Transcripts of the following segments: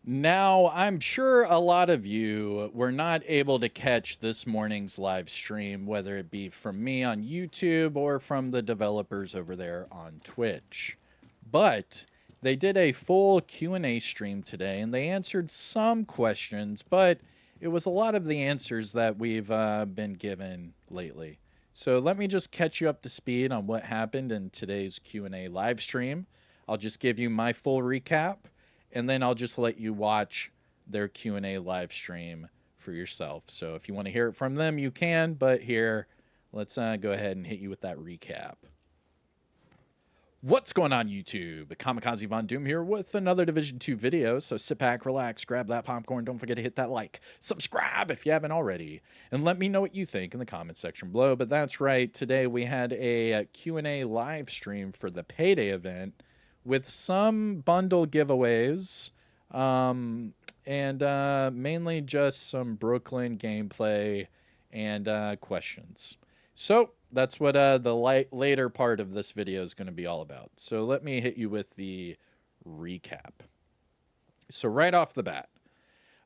Now, I'm sure a lot of you were not able to catch this morning's live stream, whether it be from me on YouTube or from the developers over there on Twitch. But they did a full Q&A stream today, and they answered some questions, but it was a lot of the answers that we've been given lately. So let me just catch you up to speed on what happened in today's Q&A live stream. I'll just give you my full recap, and then I'll just let you watch their Q&A live stream for yourself. So if you want to hear it from them, you can, but here, let's go ahead and hit you with that recap. What's going on, YouTube? Kamikazevondoom here with another Division 2 video. So sit back, relax, grab that popcorn. Don't forget to hit that like, subscribe if you haven't already, and let me know what you think in the comments section below. But that's right, today we had a Q&A live stream for the Payday event with some bundle giveaways, and mainly just some Brooklyn gameplay and questions. So that's what the later part of this video is going to be all about. So let me hit you with the recap. So right off the bat,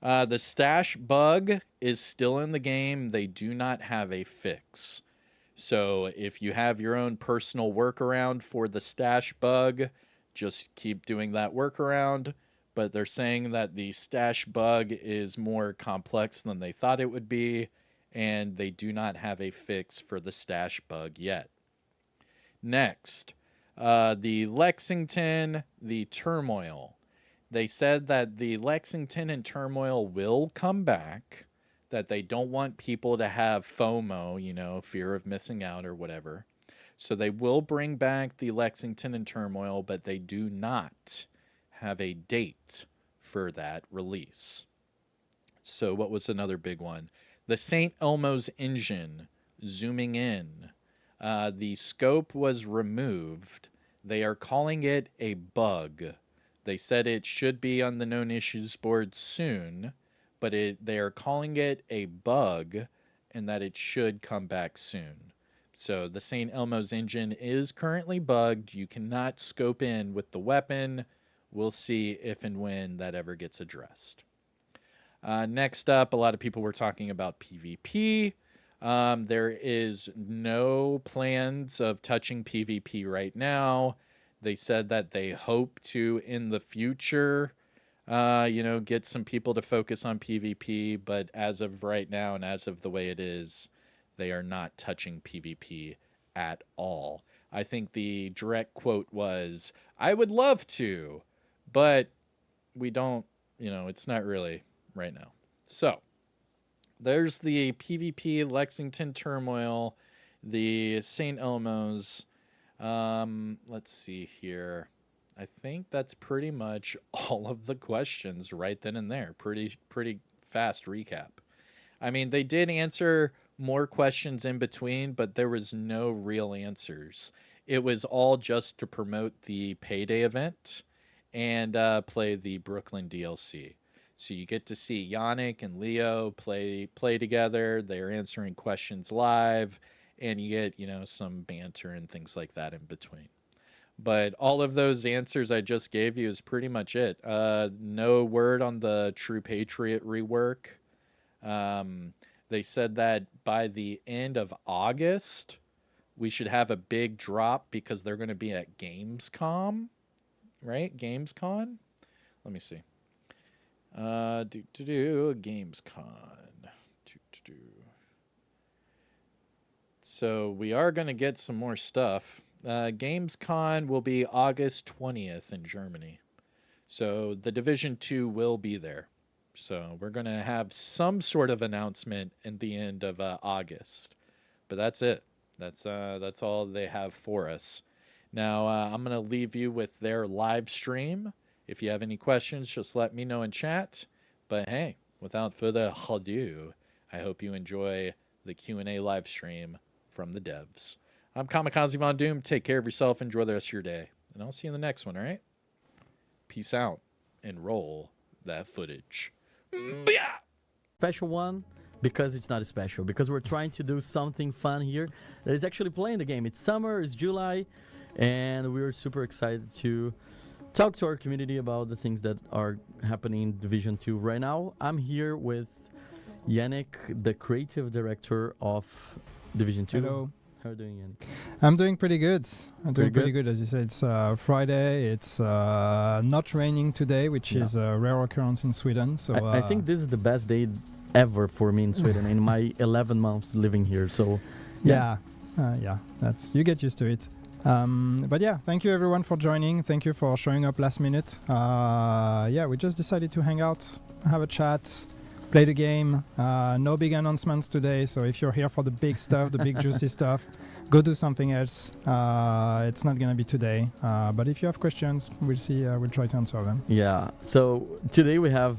the stash bug is still in the game. They do not have a fix. So if you have your own personal workaround for the stash bug, just keep doing that workaround. But they're saying that the stash bug is more complex than they thought it would be, and they do not have a fix for the stash bug yet. Next, the Lexington, the Turmoil. They said that the Lexington and Turmoil will come back, that they don't want people to have FOMO, you know, fear of missing out or whatever. So they will bring back the Lexington and Turmoil, but they do not have a date for that release. So what was another big one? The St. Elmo's engine zooming in. The scope was removed. They are calling it a bug. They said it should be on the known issues board soon, but they are calling it a bug and that it should come back soon. So the St. Elmo's engine is currently bugged. You cannot scope in with the weapon. We'll see if and when that ever gets addressed. Next up, a lot of people were talking about PvP. There is no plans of touching PvP right now. They said that they hope to, in the future, get some people to focus on PvP, but as of right now and as of the way it is, they are not touching PvP at all. I think the direct quote was, "I would love to, but we don't, it's not really right now." So there's the PvP Lexington Turmoil, the St. Elmo's. Let's see here. I think that's pretty much all of the questions right then and there. Pretty fast recap. I mean, they did answer more questions in between, but there was no real answers. It was all just to promote the Payday event and play the Brooklyn DLC. So you get to see Yannick and Leo play together. They're answering questions live, and you get, some banter and things like that in between. But all of those answers I just gave you is pretty much it. No word on the True Patriot rework. They said that by the end of August, we should have a big drop because they're going to be at GAMESCON, right? GamesCon? Let me see. GamesCon. So we are going to get some more stuff. GamesCon will be August 20th in Germany. So the Division 2 will be there. So we're going to have some sort of announcement at the end of August. But that's it. That's all they have for us. Now, I'm going to leave you with their live stream. If you have any questions, just let me know in chat. But hey, without further ado, I hope you enjoy the Q&A live stream from the devs. I'm Kamikazevondoom. Take care of yourself. Enjoy the rest of your day. And I'll see you in the next one, all right? Peace out and roll that footage. Special one because it's not special, because we're trying to do something fun here that is actually playing the game. It's summer, it's July, and we're super excited to talk to our community about the things that are happening in Division 2 right now. I'm here with Yannick, the creative director of Division 2. Hello. How are you doing, Yannick? I'm doing pretty good. I'm doing Pretty pretty good. As you said, it's Friday. It's not raining today, which is a rare occurrence in Sweden. So I think this is the best day ever for me in Sweden in my 11 months living here. So yeah, that's you get used to it. But yeah, thank you everyone for joining. Thank you for showing up last minute. We just decided to hang out, have a chat, play the game. No big announcements today, so if you're here for the big stuff, the big juicy stuff, go do something else. It's not gonna be today, but if you have questions, we'll see. We'll try to answer them. Yeah. So today we have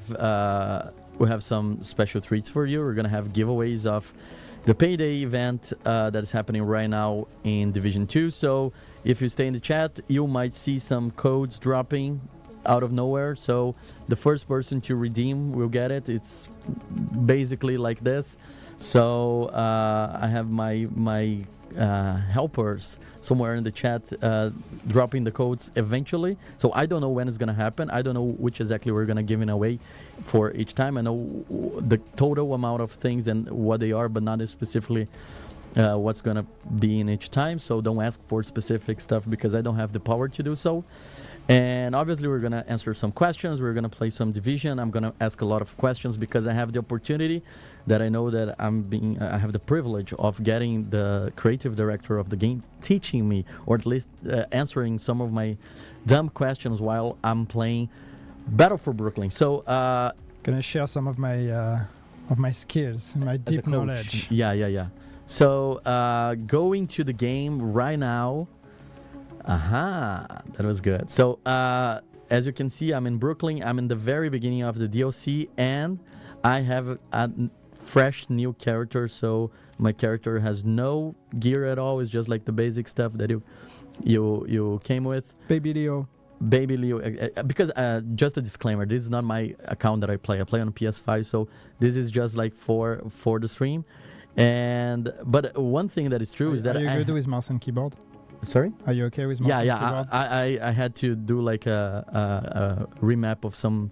some special treats for you. We're gonna have giveaways of the payday event that is happening right now in Division 2. So if you stay in the chat, you might see some codes dropping out of nowhere. So the first person to redeem will get it. It's basically like this. So I have my helpers somewhere in the chat dropping the codes eventually. So I don't know when it's gonna happen. I don't know which exactly we're gonna give it away for each time. I know the total amount of things and what they are, but not specifically what's gonna be in each time. So don't ask for specific stuff because I don't have the power to do so. And obviously we're gonna answer some questions. We're gonna play some Division. I'm gonna ask a lot of questions because I have the opportunity that I know that I have the privilege of getting the creative director of the game teaching me, or at least answering some of my dumb questions while I'm playing Battle for Brooklyn. So Gonna share some of my skills, my deep knowledge. Yeah. So going to the game right now. That was good. So as you can see, I'm in Brooklyn. I'm in the very beginning of the DLC, and I have a fresh new character. So my character has no gear at all. It's just like the basic stuff that you came with. Baby Leo. Because just a disclaimer, this is not my account that I play. I play on PS5, so this is just like for the stream. But one thing that is true is that are you good with mouse and keyboard? Sorry? Are you okay with mouse and keyboard? I had to do like a remap of some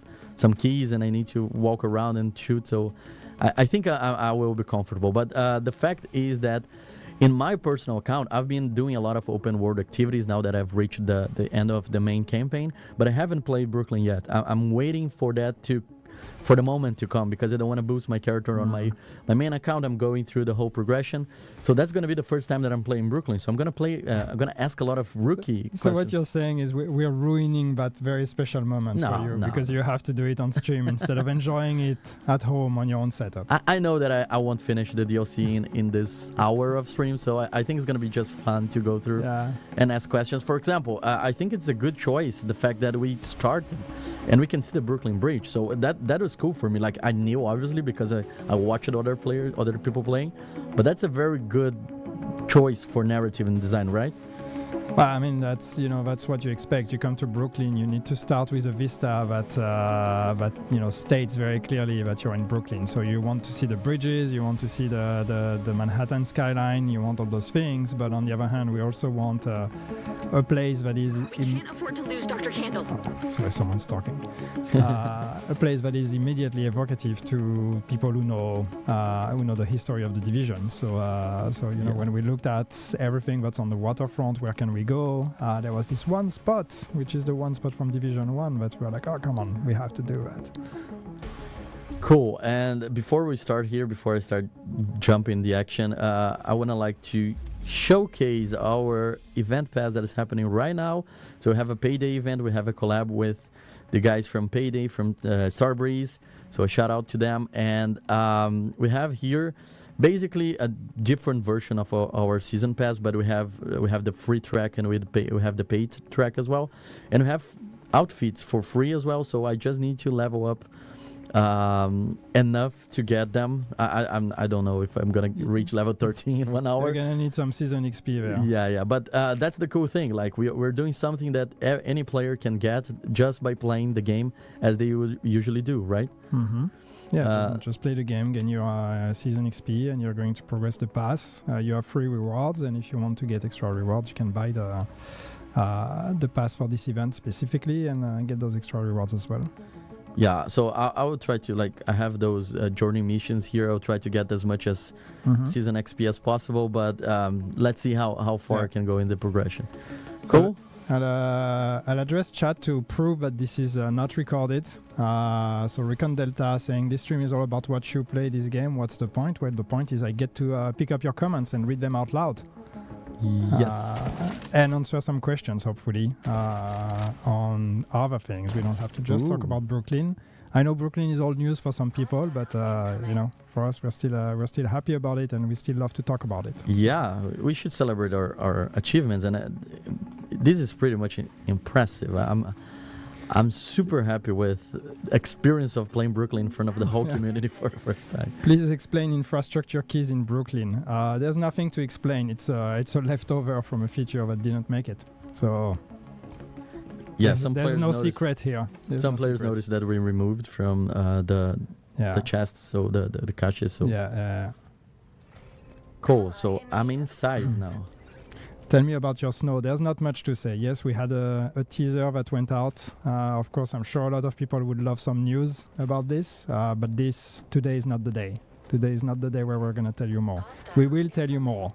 keys, and I need to walk around and shoot. So I think I will be comfortable. But the fact is that in my personal account, I've been doing a lot of open world activities now that I've reached the end of the main campaign. But I haven't played Brooklyn yet. I'm waiting for the moment to come because I don't want to boost my character on my main account. I'm going through the whole progression, so that's going to be the first time that I'm playing Brooklyn. So I'm going to ask a lot of rookie questions. So what you're saying is we're ruining that very special moment for you because you have to do it on stream instead of enjoying it at home on your own setup. I know that I won't finish the DLC in this hour of stream, so I think it's going to be just fun to go through and ask questions. For example, I think it's a good choice, the fact that we started and we can see the Brooklyn Bridge. So that was cool for me. Like I knew obviously because I watched other people playing, but that's a very good choice for narrative and design, right? Well, I mean that's what you expect. You come to Brooklyn, you need to start with a vista that states very clearly that you're in Brooklyn. So you want to see the bridges, you want to see the Manhattan skyline, you want all those things. But on the other hand, we also want a place that is. We can't afford to lose Dr. Candle. Sorry, someone's talking. A place that is immediately evocative to people who know the history of the division. So when we looked at everything that's on the waterfront, where can we go? There was this one spot, which is the one spot from Division 1, that we were like, oh, come on, we have to do it. Cool. And before I start jumping the action, I want to showcase our event pass that is happening right now. So we have a Payday event. We have a collab with the guys from Payday, from Starbreeze. So a shout out to them. And we have here basically a different version of our season pass, but we have the free track and we have the paid track as well, and we have outfits for free as well. So I just need to level up enough to get them. I don't know if I'm gonna reach level 13 in 1 hour. We're gonna need some season XP there. Yeah. But that's the cool thing. Like we're doing something that any player can get just by playing the game as they would usually do, right? Mm-hmm. Yeah, just play the game, gain your season XP, and you're going to progress the pass. You have free rewards, and if you want to get extra rewards, you can buy the pass for this event specifically and get those extra rewards as well. Yeah, so I will try to, like, I have those journey missions here. I'll try to get as much as season XP as possible, but let's see how far I can go in the progression. Cool. I'll address chat to prove that this is not recorded. So Recon Delta saying this stream is all about what you play this game. What's the point? Well, the point is I get to pick up your comments and read them out loud. Yes. And answer some questions, hopefully, on other things. We don't have to just talk about Brooklyn. I know Brooklyn is old news for some people, but you know, for us, we're still happy about it, and we still love to talk about it. Yeah, we should celebrate our achievements, and this is pretty much impressive. I'm super happy with experience of playing Brooklyn in front of the whole community for the first time. Please explain infrastructure keys in Brooklyn. There's nothing to explain. It's a leftover from a feature that didn't make it. So yeah, there's no secret here. Some players noticed that we removed from the chest, so the caches. So yeah. Cool. So I'm inside now. Tell me about your snow. There's not much to say. Yes, we had a teaser that went out. Of course, I'm sure a lot of people would love some news about this, but today is not the day. Today is not the day where we're going to tell you more. We will tell you more,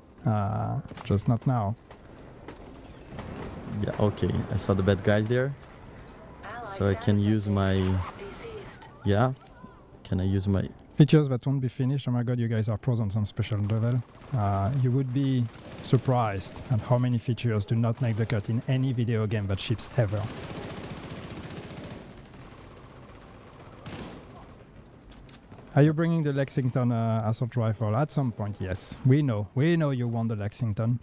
just not now. Yeah, okay. I saw the bad guys there. So I can use my... Yeah. Can I use my... Features that won't be finished. Oh my god, you guys are pros on some special level. You would be surprised at how many features do not make the cut in any video game that ships ever. Are you bringing the Lexington assault rifle? At some point, yes. We know you want the Lexington.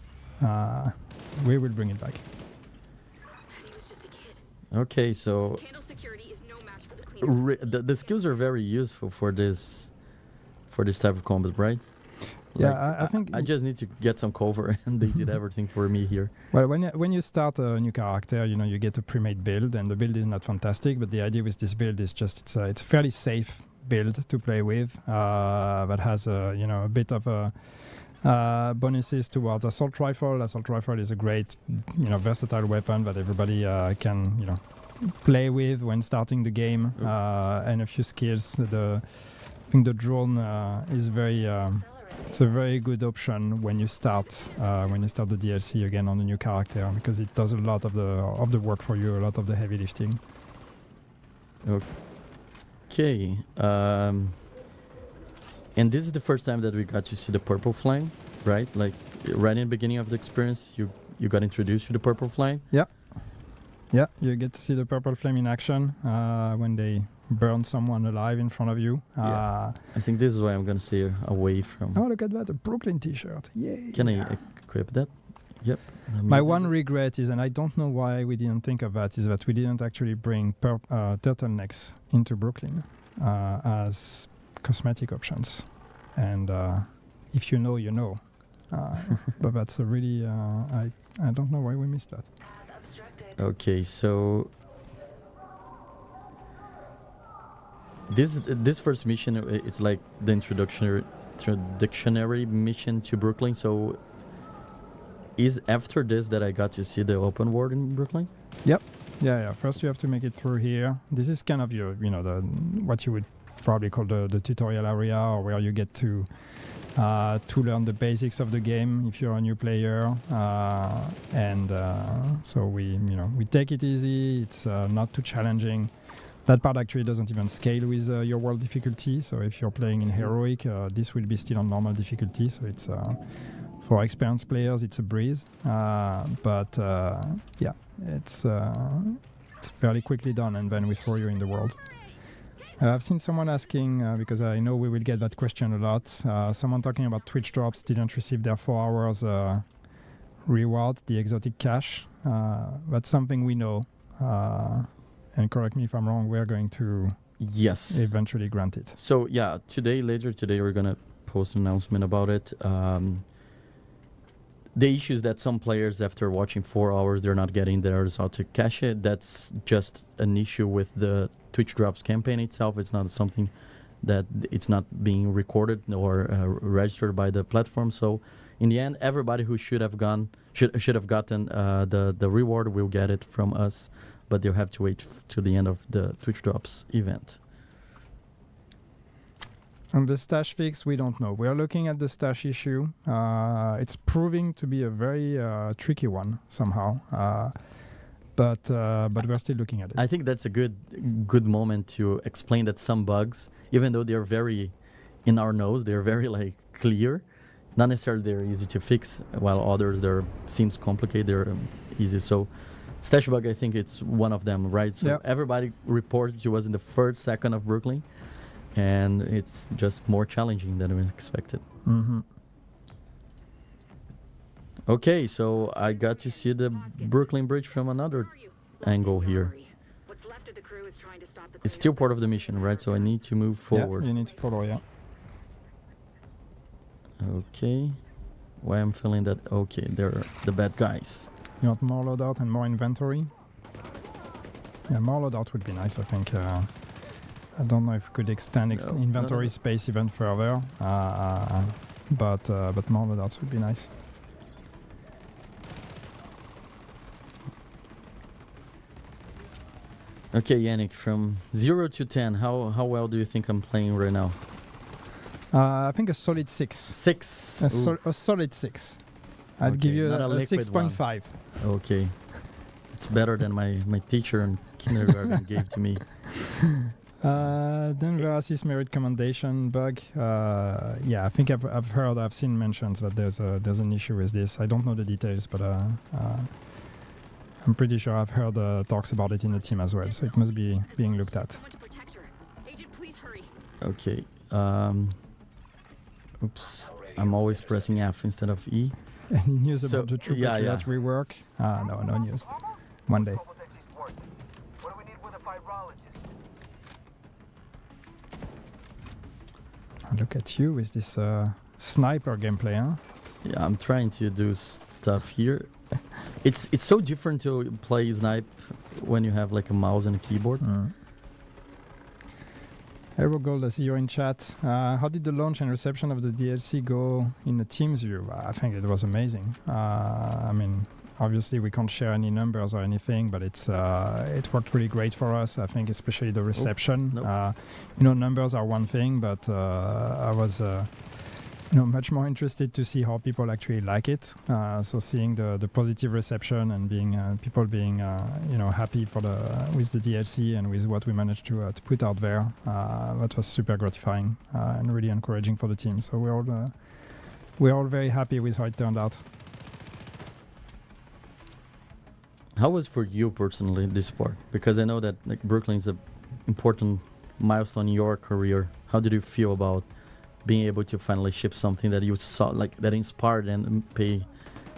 We will bring it back. He was just a kid. Okay, so... Candle security is no match for the cleaner. The skills are very useful for this type of combat, right? Yeah, I think I just need to get some cover, and they did everything for me here. Well, when you start a new character, you know, you get a pre-made build, and the build is not fantastic, but the idea with this build is just it's a fairly safe build to play with that has a bit of bonuses towards assault rifle. Assault rifle is a great versatile weapon that everybody can play with when starting the game, and a few skills. I think the drone is very. It's a very good option when you start the DLC again on a new character, because it does a lot of the work for you, a lot of the heavy lifting. Okay, and this is the first time that we got to see the purple flame, right? Like right in the beginning of the experience, you got introduced to the purple flame. Yeah, you get to see the purple flame in action when they burn someone alive in front of you. I think this is why I'm gonna stay away from. Oh, look at that, a Brooklyn t-shirt. Yay. Can I equip that? Yep. My one regret is, and I don't know why we didn't think of that, is that we didn't actually bring turtlenecks into Brooklyn as cosmetic options. And if you know, you know. But that's a really, I don't know why we missed that. Okay, so this first mission, it's like the introductionary mission to Brooklyn. So is after this that I got to see the open world in Brooklyn? Yep. Yeah. First you have to make it through here. This is kind of your, what you would probably call the tutorial area, or where you get to learn the basics of the game if you're a new player. So we take it easy. It's not too challenging. That part actually doesn't even scale with your world difficulty. So if you're playing in heroic, this will be still on normal difficulty. So it's for experienced players, it's a breeze. It's fairly quickly done, and then we throw you in the world. I've seen someone asking, because I know we will get that question a lot, someone talking about Twitch drops didn't receive their 4 hours reward, the exotic cash. That's something we know. And correct me if I'm wrong, we're going to eventually grant it. So yeah, later today we're going to post an announcement about it. The issue is that some players, after watching 4 hours, they're not getting their result to cash it. That's just an issue with the Twitch Drops campaign itself. It's not something that it's not being recorded or registered by the platform. So in the end, everybody who should have gotten the reward will get it from us, but they'll have to wait till the end of the Twitch Drops event. On the stash fix, we don't know. We are looking at the stash issue. It's proving to be a very tricky one somehow, but we're still looking at it. I think that's a good moment to explain that some bugs, even though they're very in our nose, they're very like clear. Not necessarily they're easy to fix, while others seems complicated. They're easy. So stash bug, I think it's one of them, right? So everybody reported to us in the first second of Brooklyn. And it's just more challenging than we expected. Mm-hmm. Okay, so I got to see the Brooklyn Bridge from another angle here. It's still part of the mission, right? So I need to move forward. Yeah, you need to follow, yeah. Okay. Why I'm feeling that, okay, they're the bad guys. You want more loadout and more inventory? Yeah, more loadout would be nice, I think. I don't know if we could extend inventory space even further, but more loadouts would be nice. Okay, Yannick, from 0 to 10, how well do you think I'm playing right now? I think a solid 6. 6? A solid 6. I'd give you a 6.5. Okay. It's better than my teacher in kindergarten gave to me. Then there are this merit commendation bug. Yeah, I think I've seen mentions that there's an issue with this. I don't know the details, but I'm pretty sure I've heard talks about it in the team as well. So it must be being looked at. Okay. Oops. I'm always pressing F instead of E. Any news about the true Patriot rework? No news. One day. Look at you with this sniper gameplay, huh? Yeah, I'm trying to do stuff here. It's so different to play snipe when you have like a mouse and a keyboard. Hero Gold, I see you're in chat. How did the launch and reception of the DLC go in the Teams view? I think it was amazing. I mean, obviously we can't share any numbers or anything, but it worked really great for us. I think especially the reception. Numbers are one thing, but I was much more interested to see how people actually like it. So seeing the positive reception and people being happy with the DLC and with what we managed to put out there, that was super gratifying and really encouraging for the team. So we're all very happy with how it turned out. How was for you personally this part? Because I know that like Brooklyn is an important milestone in your career. How did you feel about being able to finally ship something that you saw, like that inspired and pay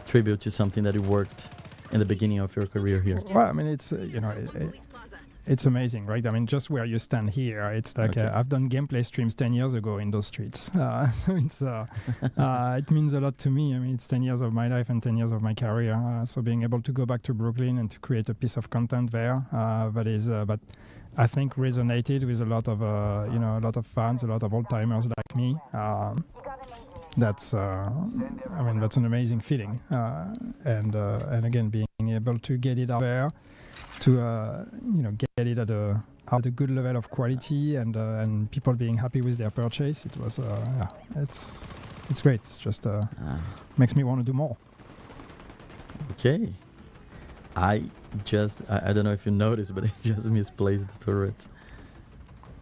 tribute to something that you worked in the beginning of your career here? Well, I mean, it's it's amazing, right? I mean, just where you stand here, it's like I've done gameplay streams 10 years ago in those streets, so it's it means a lot to me. I mean, it's 10 years of my life and 10 years of my career. So being able to go back to Brooklyn and to create a piece of content there, but I think resonated with a lot of fans, a lot of old timers like me. That's that's an amazing feeling, and again being able to get it out there, to get it at a good level of quality, and people being happy with their purchase. It was it's great. It's just makes me want to do more. Okay. I don't know if you noticed, but I just misplaced the turret.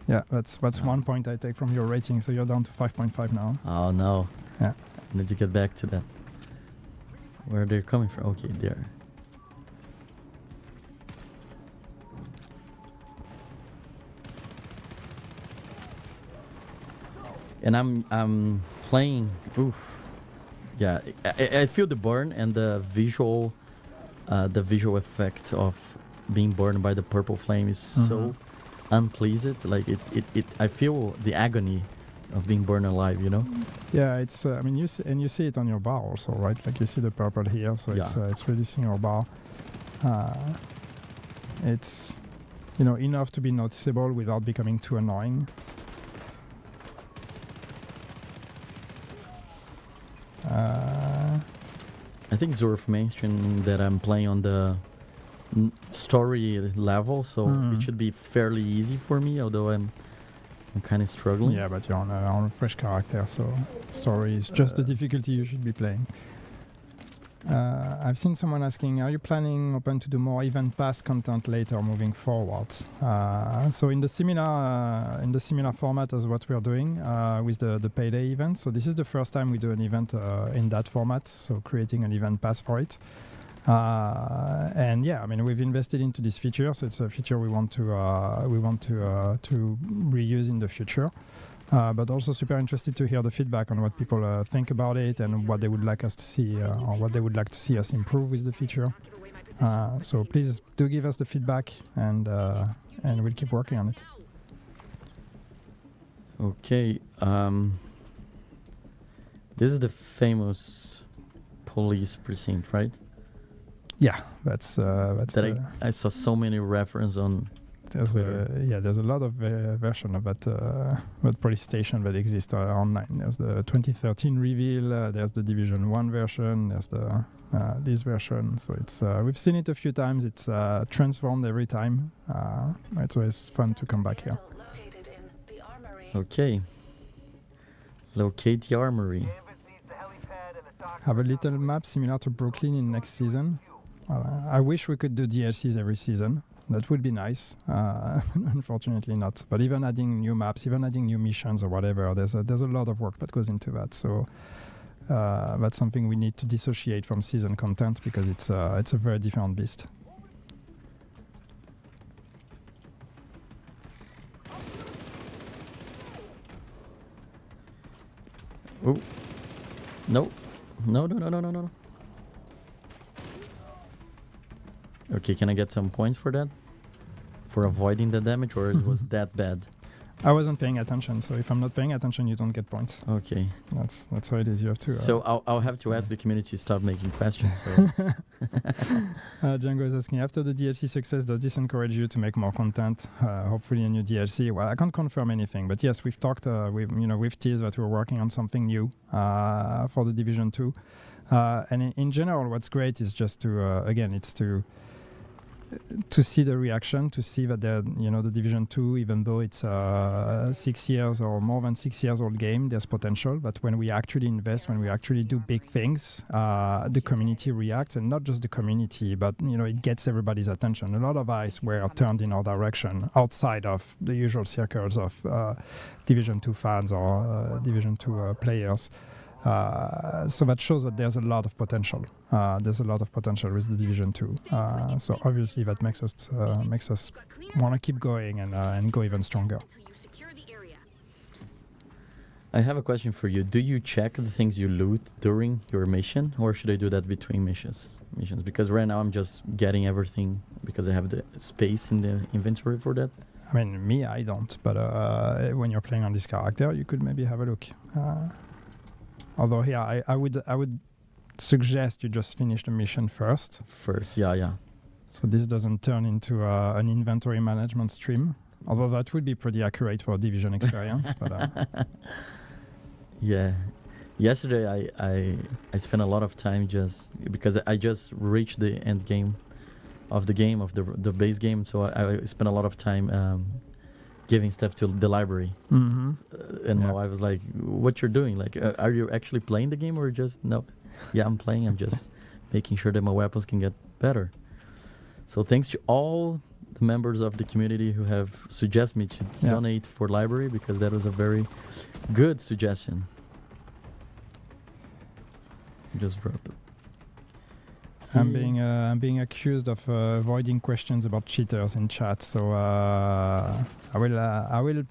Yeah, that's 1 point I take from your rating, so you're down to 5.5 now. Oh no. Yeah. I need to get back to that. Where they're coming from? Okay, there. And I'm playing. Oof. Yeah, I feel the burn and the visual effect of being burned by the purple flame is so unpleasant. Like it I feel the agony of being burned alive, Yeah, it's you see it on your bar also, right? Like you see the purple here, so it's reducing your bar. It's enough to be noticeable without becoming too annoying. I think Zorf mentioned that I'm playing on the story level, so it should be fairly easy for me, although I'm kind of struggling. Yeah, but you're on a fresh character, so story is just the difficulty you should be playing. I've seen someone asking, are you planning open to do more event pass content later moving forward? So in the similar format as what we're doing with the payday event. So this is the first time we do an event in that format, so creating an event pass for it. And yeah, I mean, we've invested into this feature, so it's a feature we want to reuse in the future. But also super interested to hear the feedback on what people think about it and what they would like us to see or what they would like to see us improve with the feature. So please do give us the feedback, and we'll keep working on it. Okay. This is the famous police precinct, right? Yeah, that's that I saw so many references on. There's a lot of version of that police station that exists online. There's the 2013 reveal. There's the Division 1 version. There's the this version. So it's we've seen it a few times. It's transformed every time. It's always fun to come back here. Okay. Locate the armory. Have a little map similar to Brooklyn in next season. I wish we could do DLCs every season. That would be nice. Unfortunately not. But even adding new maps, even adding new missions or whatever, there's a lot of work that goes into that. So that's something we need to dissociate from season content, because it's a very different beast. Oh. No. No. Okay, can I get some points for that? For avoiding the damage, or it was that bad? I wasn't paying attention, so if I'm not paying attention, you don't get points. Okay. That's how it is. You have to. So I'll have to ask the community to stop making questions. So. Django is asking, after the DLC success, does this encourage you to make more content? Hopefully a new DLC. Well, I can't confirm anything, but yes, we've talked. We've teased that we're working on something new for the Division 2. And in general, what's great is just to see the reaction, to see that the Division 2, even though it's 6 years or more than 6 years old game, there's potential. But when we actually invest, when we actually do big things, the community reacts, and not just the community, but it gets everybody's attention. A lot of eyes were turned in our direction outside of the usual circles of Division 2 fans or Division 2 players. So that shows that there's a lot of potential. There's a lot of potential with the Division 2. So obviously that makes us want to keep going and go even stronger. I have a question for you. Do you check the things you loot during your mission, or should I do that between missions? Because right now I'm just getting everything because I have the space in the inventory for that. I mean, I don't. But when you're playing on this character, you could maybe have a look. Although, yeah, I would suggest you just finish the mission first. Yeah. So this doesn't turn into an inventory management stream. Although that would be pretty accurate for a Division experience. But yeah. Yesterday, I spent a lot of time just because I just reached the end game of the base game. So I spent a lot of time giving stuff to the library. Mm-hmm. And my wife was like, what you're doing? Like, are you actually playing the game or just, no? Yeah, I'm playing. I'm just making sure that my weapons can get better. So thanks to all the members of the community who have suggested me to donate for library, because that was a very good suggestion. Just drop it. I'm being accused of avoiding questions about cheaters in chat, so I will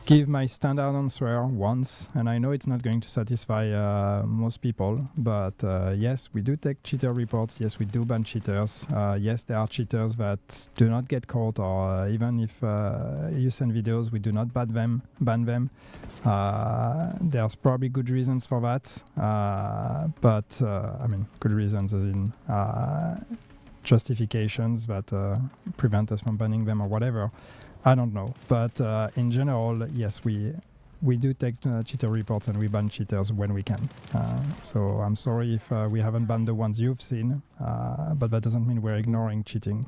give my standard answer once, and I know it's not going to satisfy most people, but yes, we do take cheater reports. Yes, we do ban cheaters. Yes, there are cheaters that do not get caught, or even if you send videos, we do not ban them. There's probably good reasons for that, but I mean, good reasons as in justifications that prevent us from banning them or whatever. I don't know, but in general, yes, we we do take cheater reports and we ban cheaters when we can. So I'm sorry if we haven't banned the ones you've seen, but that doesn't mean we're ignoring cheating.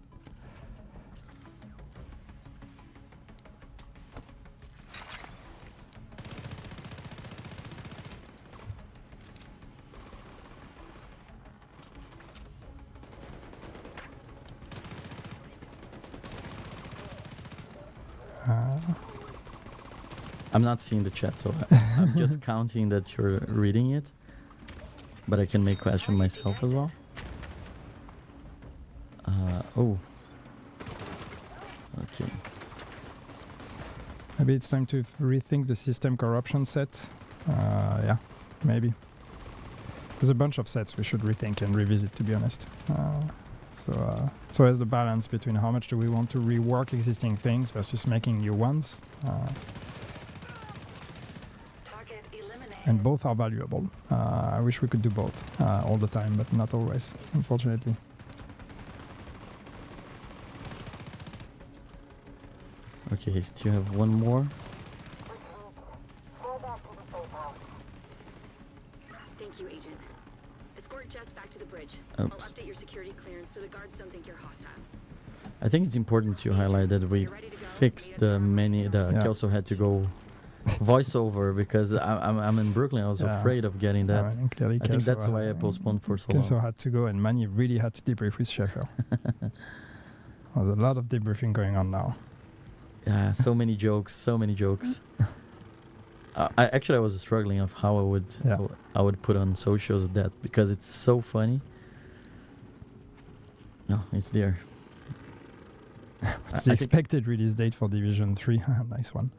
I'm not seeing the chat, so I'm just counting that you're reading it. But I can make question myself as well. Oh. Okay. Maybe it's time to rethink the system corruption set. Yeah, maybe. There's a bunch of sets we should rethink and revisit, to be honest. So there's the balance between how much do we want to rework existing things versus making new ones. And both are valuable. I wish we could do both all the time, but not always, unfortunately. Okay, still have one more. Thank you, Agent. Escort Jess back to the bridge. Oops. I'll update your security clearance so the guards don't think you're hostile. I think it's important to highlight that we fixed the Kelso had to go voiceover because I'm in Brooklyn. I was afraid of getting that. I think that's why I postponed for so long. Kelso had to go and Manny really had to debrief with Sheffer. There's a lot of debriefing going on now. Yeah, so many jokes, so many jokes. I was struggling of how I would put on socials that because it's so funny. No, it's there. It's the expected release date for Division 3. Nice one.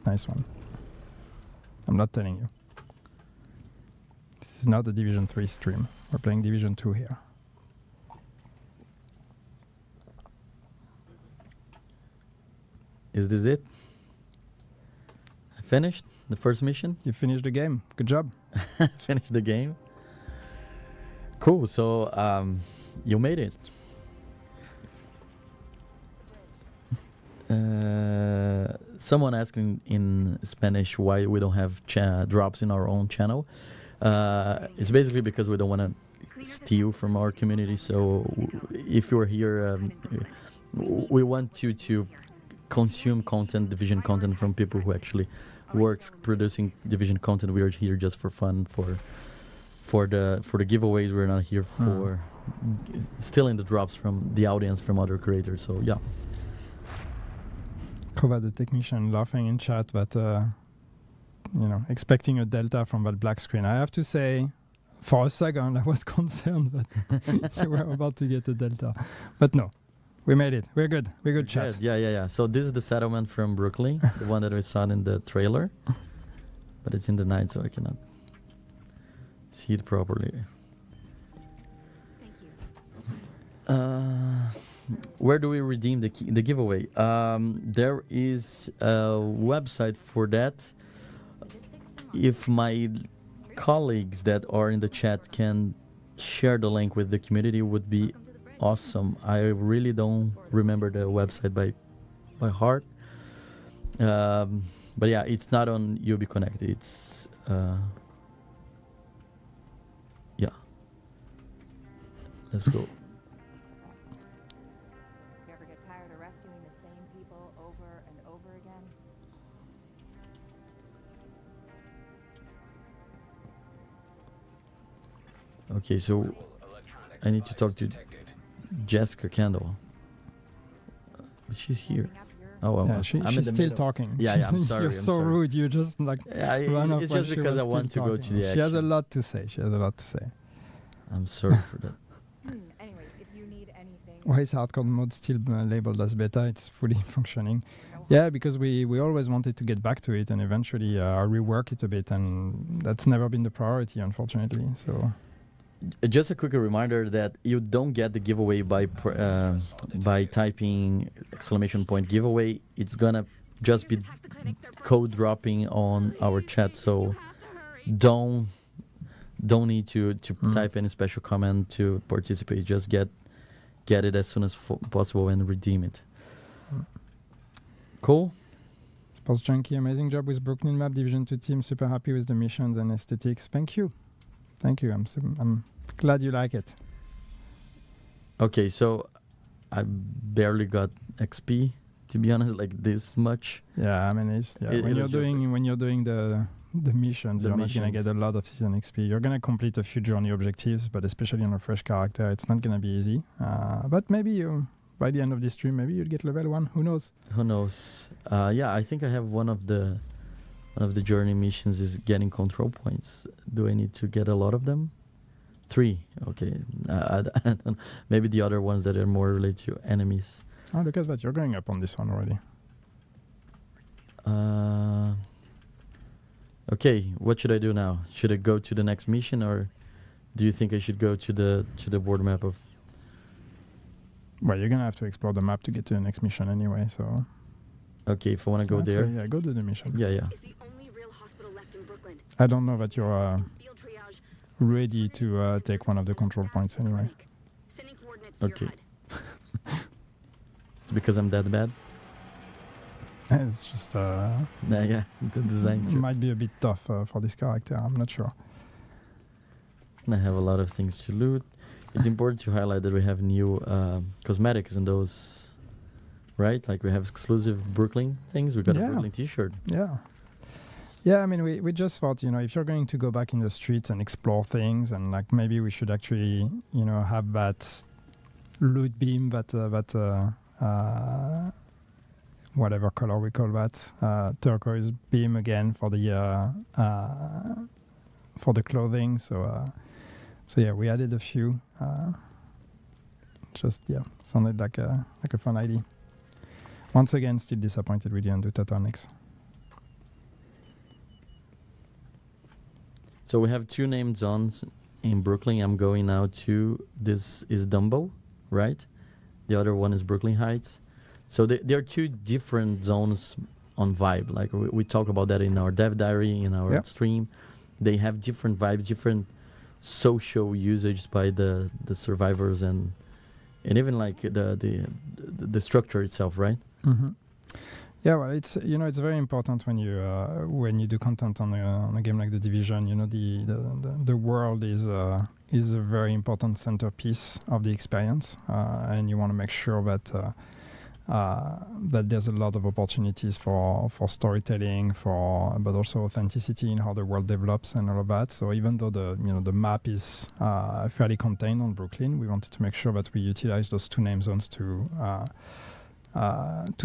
Nice one. I'm not telling you. This is not a Division 3 stream. We're playing Division 2 here. Is this it? I finished the first mission. You finished the game. Good job. Finished the game. Cool. So you made it. Someone asking in Spanish why we don't have drops in our own channel. It's basically because we don't want to steal from our community. So if you're here, we want you to consume content, Division content from people who actually works producing Division content. We are here just for fun, for the giveaways. We're not here for stealing the drops from the audience from other creators. So yeah. Kova, the technician, laughing in chat that expecting a delta from that black screen. I have to say, for a second I was concerned that you were about to get a delta, but no. We made it. We're good. We're good, chat. Yeah. So this is the settlement from Brooklyn, the one that we saw in the trailer. But it's in the night, so I cannot see it properly. Thank you. Where do we redeem the giveaway? There is a website for that. If my colleagues that are in the chat can share the link with the community, would be awesome. I really don't remember the website by heart. But yeah, it's not on UB Connect. It's yeah. Let's go. You ever get tired of rescuing the same people over and over again? Okay, so I need to talk to Jessica Kendall. She's here. Oh, well, Yeah, she's still talking. Yeah, I'm sorry. You're I'm so sorry. rude. You just run off. It's while just she because was I want to still go to talking. the She has a action. lot to say. I'm sorry for that. Anyways, if you need anything... Why is hardcore mode still labeled as beta? It's fully functioning. Yeah, because we always wanted to get back to it and eventually rework it a bit, and that's never been the priority, unfortunately. So Just a quick reminder that you don't get the giveaway by typing !giveaway. It's gonna just be code dropping on our chat, so don't need to type any special comment to participate. Just get it as soon as possible and redeem it. Cool. it's Post Junkie, amazing job with Brooklyn map, Division 2 team, super happy with the missions and aesthetics. Thank you. I'm glad you like it. Okay, so I barely got XP, to be honest, like this much. Yeah, I mean, when you're doing the missions, The you're not gonna get a missions. lot of season XP. You're gonna complete a few journey objectives, but especially on a fresh character, it's not gonna be easy. But maybe by the end of this stream, maybe you'll get level 1. Who knows? Who knows? Yeah, I think I have one of the journey missions is getting control points. Do I need to get a lot of them? 3. Okay. I don't know. Maybe the other ones that are more related to enemies. Oh, look at that. You're going up on this one already. Okay, what should I do now? Should I go to the next mission, or do you think I should go to the board map of? Well, you're gonna have to explore the map to get to the next mission anyway. So. Okay, if I want to go I'd there. say, yeah, go to the mission. Yeah. Is the only real hospital left in Brooklyn. I don't know that you're Field triage. ready to take one of the control points anyway. Sending coordinates to Okay. your HUD. It's because I'm that bad. It's just Yeah, the design. might be a bit tough for this character. I'm not sure. I have a lot of things to loot. It's important to highlight that we have new cosmetics in those, right? Like we have exclusive Brooklyn things. We got a Yeah. Brooklyn T-shirt. Yeah. Yeah, I mean, we just thought, if you're going to go back in the streets and explore things, and like maybe we should actually, have that loot beam, whatever color we call that, turquoise beam again for the clothing. So yeah, we added a few. Sounded like a fun idea. Once again, still disappointed we didn't do turtlenecks. So we have 2 named zones in Brooklyn. I'm going now to, this is Dumbo, right? The other one is Brooklyn Heights. So there are 2 different zones on vibe. Like we talk about that in our dev diary, in our stream. They have different vibes, different social usage by the survivors and even like the structure itself, right? Mm-hmm. Yeah, well, it's very important when you do content on a game like The Division. The world is a very important centerpiece of the experience, and you want to make sure that there's a lot of opportunities for storytelling, but also authenticity in how the world develops and all of that. So even though the map is fairly contained on Brooklyn, we wanted to make sure that we utilize those 2 name zones to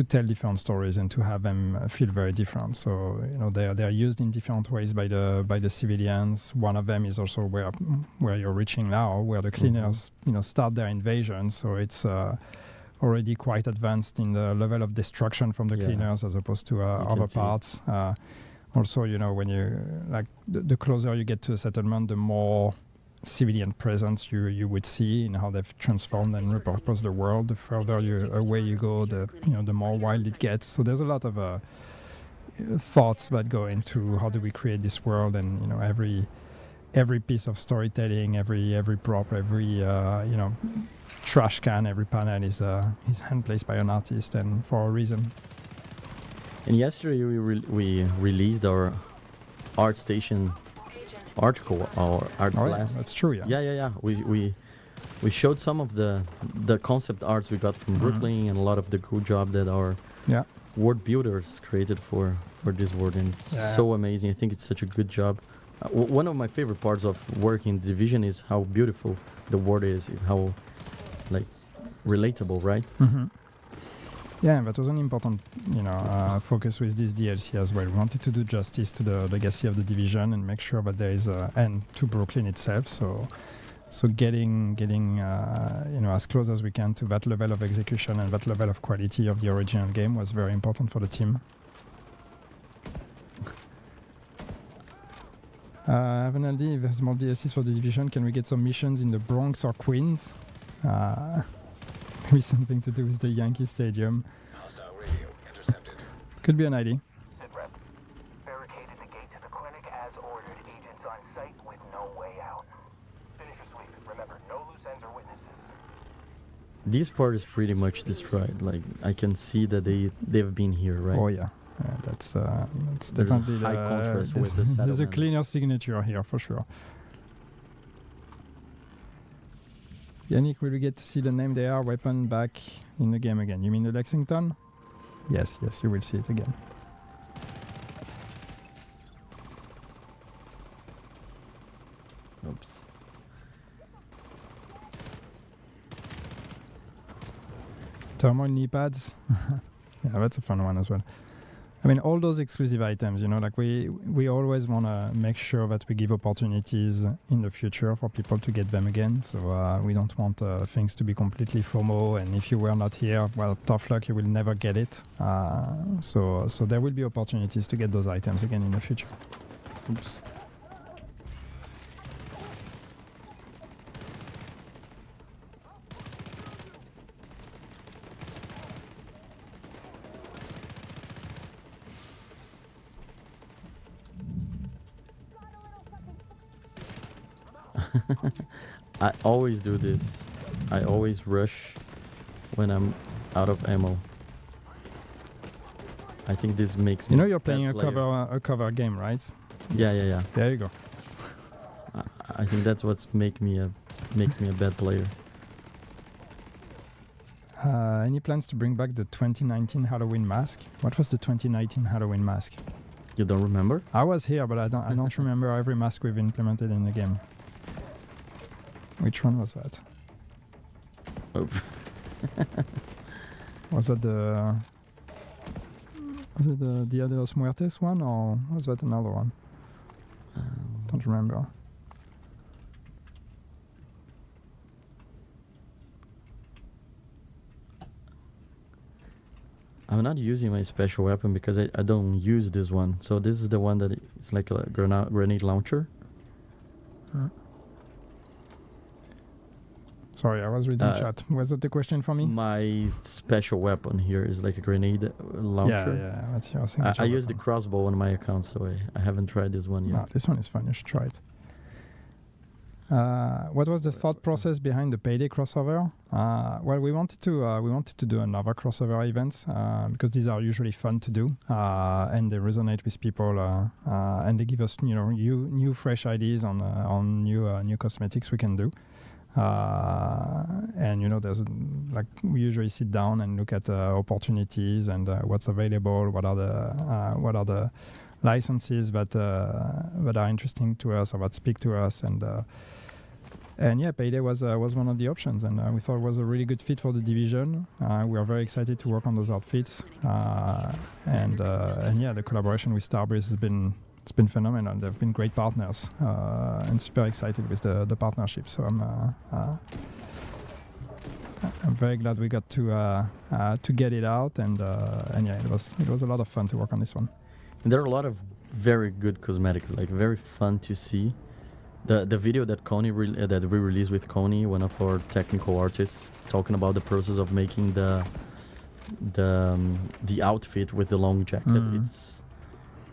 tell different stories and to have them feel very different. So they are used in different ways by the civilians. One of them is also where you're reaching now, where the cleaners start their invasion. So it's already quite advanced in the level of destruction from the cleaners as opposed to other parts. Also, when you the closer you get to a settlement, the more civilian presence you would see in how they've transformed and repurposed the world. The further away you go, the more wild it gets. So there's a lot of thoughts that go into how do we create this world, and every piece of storytelling, every prop, every trash can, every panel is hand placed by an artist, and for a reason. And yesterday we released our ArtStation article, our art blast. Yeah, that's true. Yeah. We showed some of the concept arts we got from Brooklyn and a lot of the cool job that our world builders created for this world, and it's so amazing. I think it's such a good job. One of my favorite parts of working in Division is how beautiful the world is, how relatable, right? Mm-hmm. Yeah, that was an important, focus with this DLC as well. We wanted to do justice to the legacy of the Division and make sure that there is and to Brooklyn itself. So getting as close as we can to that level of execution and that level of quality of the original game was very important for the team. I have an idea. If there's more DLCs for the Division, can we get some missions in the Bronx or Queens? Maybe something to do with the Yankee Stadium. Hostile radio intercepted. Could be an idea. Sitrep. Barricaded the gate to the clinic as ordered. Agents on site with no way out. Finish your sweep. Remember, no loose ends or witnesses. This part is pretty much destroyed. Like I can see that they've been here, right? Oh yeah. That's There's a definitely high contrast with the there's a settlement. cleaner signature here for sure. Yannick, will we get to see the name they are weapon back in the game again? You mean the Lexington? Yes, you will see it again. Oops. Thermal knee pads. Yeah, that's a fun one as well. I mean, all those exclusive items, you know, like we always want to make sure that we give opportunities in the future for people to get them again. So we don't want things to be completely FOMO. And if you were not here, well, tough luck, you will never get it. So there will be opportunities to get those items again in the future. Oops. I always do this. I always rush when I'm out of ammo. I think this makes me. You know, you're a bad playing a player. cover game, right? Yeah. There you go. I think that's what's makes me a bad player. Any plans to bring back the 2019 Halloween mask? What was the 2019 Halloween mask? You don't remember? I was here, but I don't remember every mask we've implemented in the game. Which one was that? Oh. Was it the Dia de los Muertes one, or was that another one? Don't remember. I'm not using my special weapon because I don't use this one. So this is the one that it's like a grenade launcher. Sorry, I was reading chat. Was that the question for me? My special weapon here is like a grenade launcher. Yeah. That's your signature I use the weapon. crossbow on my account, so I haven't tried this one yet. No, this one is fun. You should try it. What was the thought process behind the Payday crossover? Well, we wanted to do another crossover events because these are usually fun to do and they resonate with people and they give us new fresh ideas on new cosmetics we can do. And there's like we usually sit down and look at opportunities and what's available, what are the licenses that are interesting to us or that speak to us, and yeah, Payday was one of the options, and we thought it was a really good fit for the division. We are very excited to work on those outfits, and yeah, the collaboration with Starbreeze has been phenomenal. They've been great partners, and super excited with the partnership. So I'm very glad we got to get it out, and yeah, it was a lot of fun to work on this one. And there are a lot of very good cosmetics, like very fun to see. The video that that we released with Coney, one of our technical artists, talking about the process of making the outfit with the long jacket.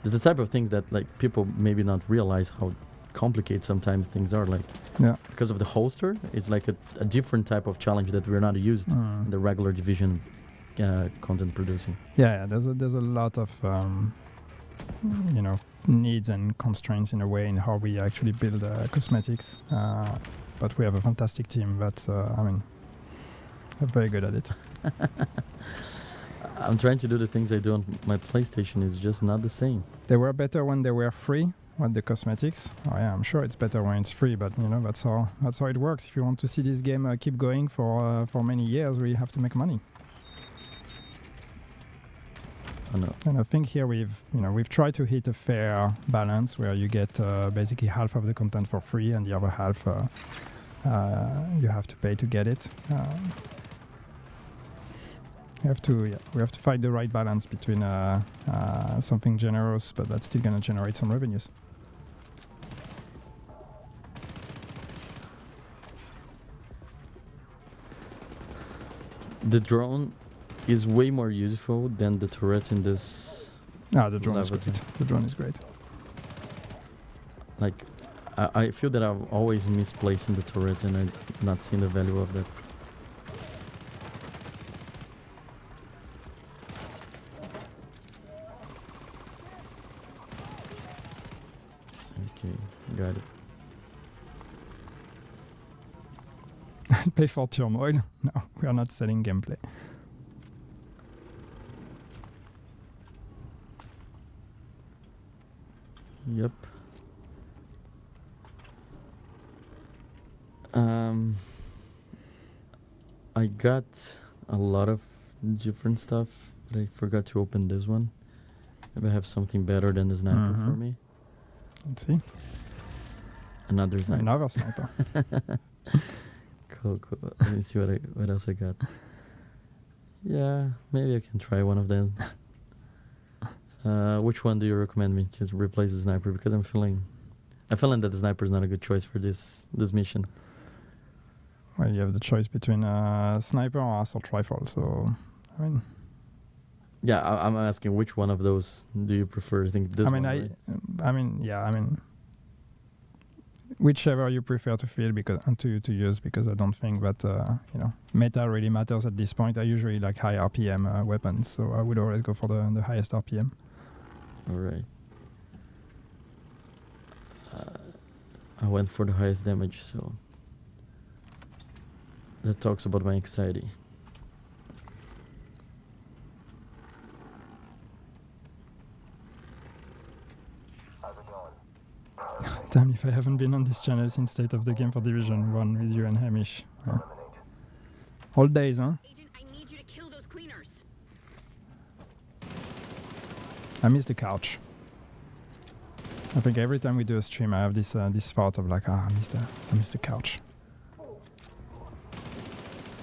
It's the type of things that like people maybe not realize how complicated sometimes things are. Like because of the holster, it's like a different type of challenge that we're not used in the regular division content producing. Yeah, there's a lot of needs and constraints in a way in how we actually build cosmetics, but we have a fantastic team that's they're very good at it. I'm trying to do the things I do on my PlayStation. It's just not the same. They were better when they were free, with the cosmetics. Oh yeah, I'm sure it's better when it's free, but that's how it works. If you want to see this game keep going for many years, we have to make money. And I think here we've tried to hit a fair balance where you get basically half of the content for free and the other half you have to pay to get it. We have to find the right balance between something generous, but that's still going to generate some revenues. The drone is way more useful than the turret in this. The drone is great. The drone is great. Like, I feel that I've always misplaced in the turret and I've not seen the value of that. Okay, got it. Pay for turmoil. No, we are not selling gameplay. Yep. I got a lot of different stuff, but I forgot to open this one. Maybe I have something better than the sniper for me. Let's see. Another sniper. Another sniper. Cool. Let me see what else I got. Yeah, maybe I can try one of them. Which one do you recommend me to replace the sniper? Because I'm feeling that the sniper is not a good choice for this mission. Well, you have the choice between sniper or assault rifle. So, I mean, yeah, I'm asking which one of those do you prefer? I think this one. Right? I mean, whichever you prefer to feel because to use, because I don't think that meta really matters at this point. I usually like high RPM weapons, so I would always go for the highest RPM. All right. I went for the highest damage, so that talks about my anxiety. How's it going? Damn if I haven't been on this channel since State of the Game for Division 1 with you and Hamish. All days, huh? Agent, I need you to kill those cleaners. I miss the couch. I think every time we do a stream, I have this thought of like, I miss the couch.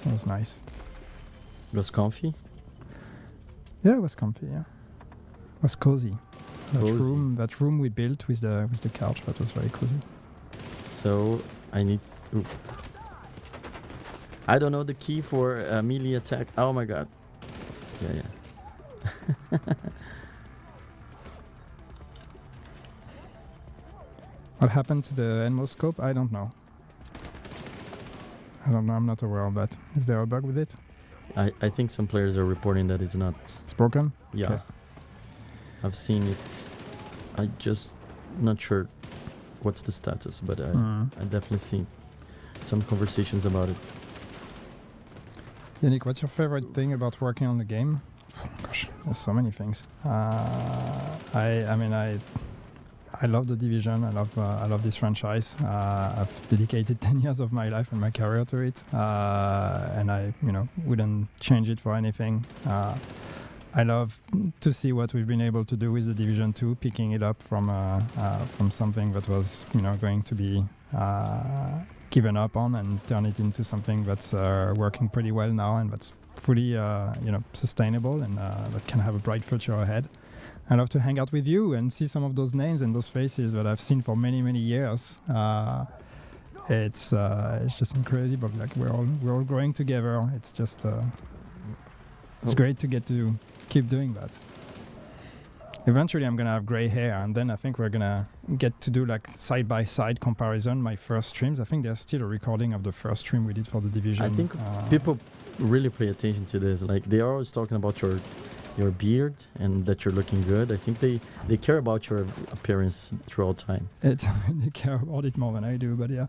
It was nice. It was comfy. Yeah, it was comfy. Yeah, it was cozy. Cozy. That room we built with the couch, that was very cozy. So I need. Ooh. I don't know the key for melee attack. Oh my god. Yeah. What happened to the Elmo scope? I don't know. I'm not aware of that. Is there a bug with it? I think some players are reporting that it's not. It's broken? Yeah. Okay. I've seen it. I just not sure what's the status, but I definitely seen some conversations about it. Yannick, what's your favorite thing about working on the game? Gosh, there's so many things. I love the Division. I love this franchise. I've dedicated 10 years of my life and my career to it, and I wouldn't change it for anything. I love to see what we've been able to do with the Division 2, picking it up from something that was going to be given up on and turn it into something that's working pretty well now and that's fully sustainable and that can have a bright future ahead. I love to hang out with you and see some of those names and those faces that I've seen for many, many years. It's just incredible. Like we're all growing together. It's just it's great to get to keep doing that. Eventually, I'm gonna have gray hair, and then I think we're gonna get to do like side by side comparison. My first streams. I think there's still a recording of the first stream we did for the Division. I think people really pay attention to this. Like they are always talking about your beard and that you're looking good. I think they care about your appearance throughout time. They care about it more than I do, but yeah.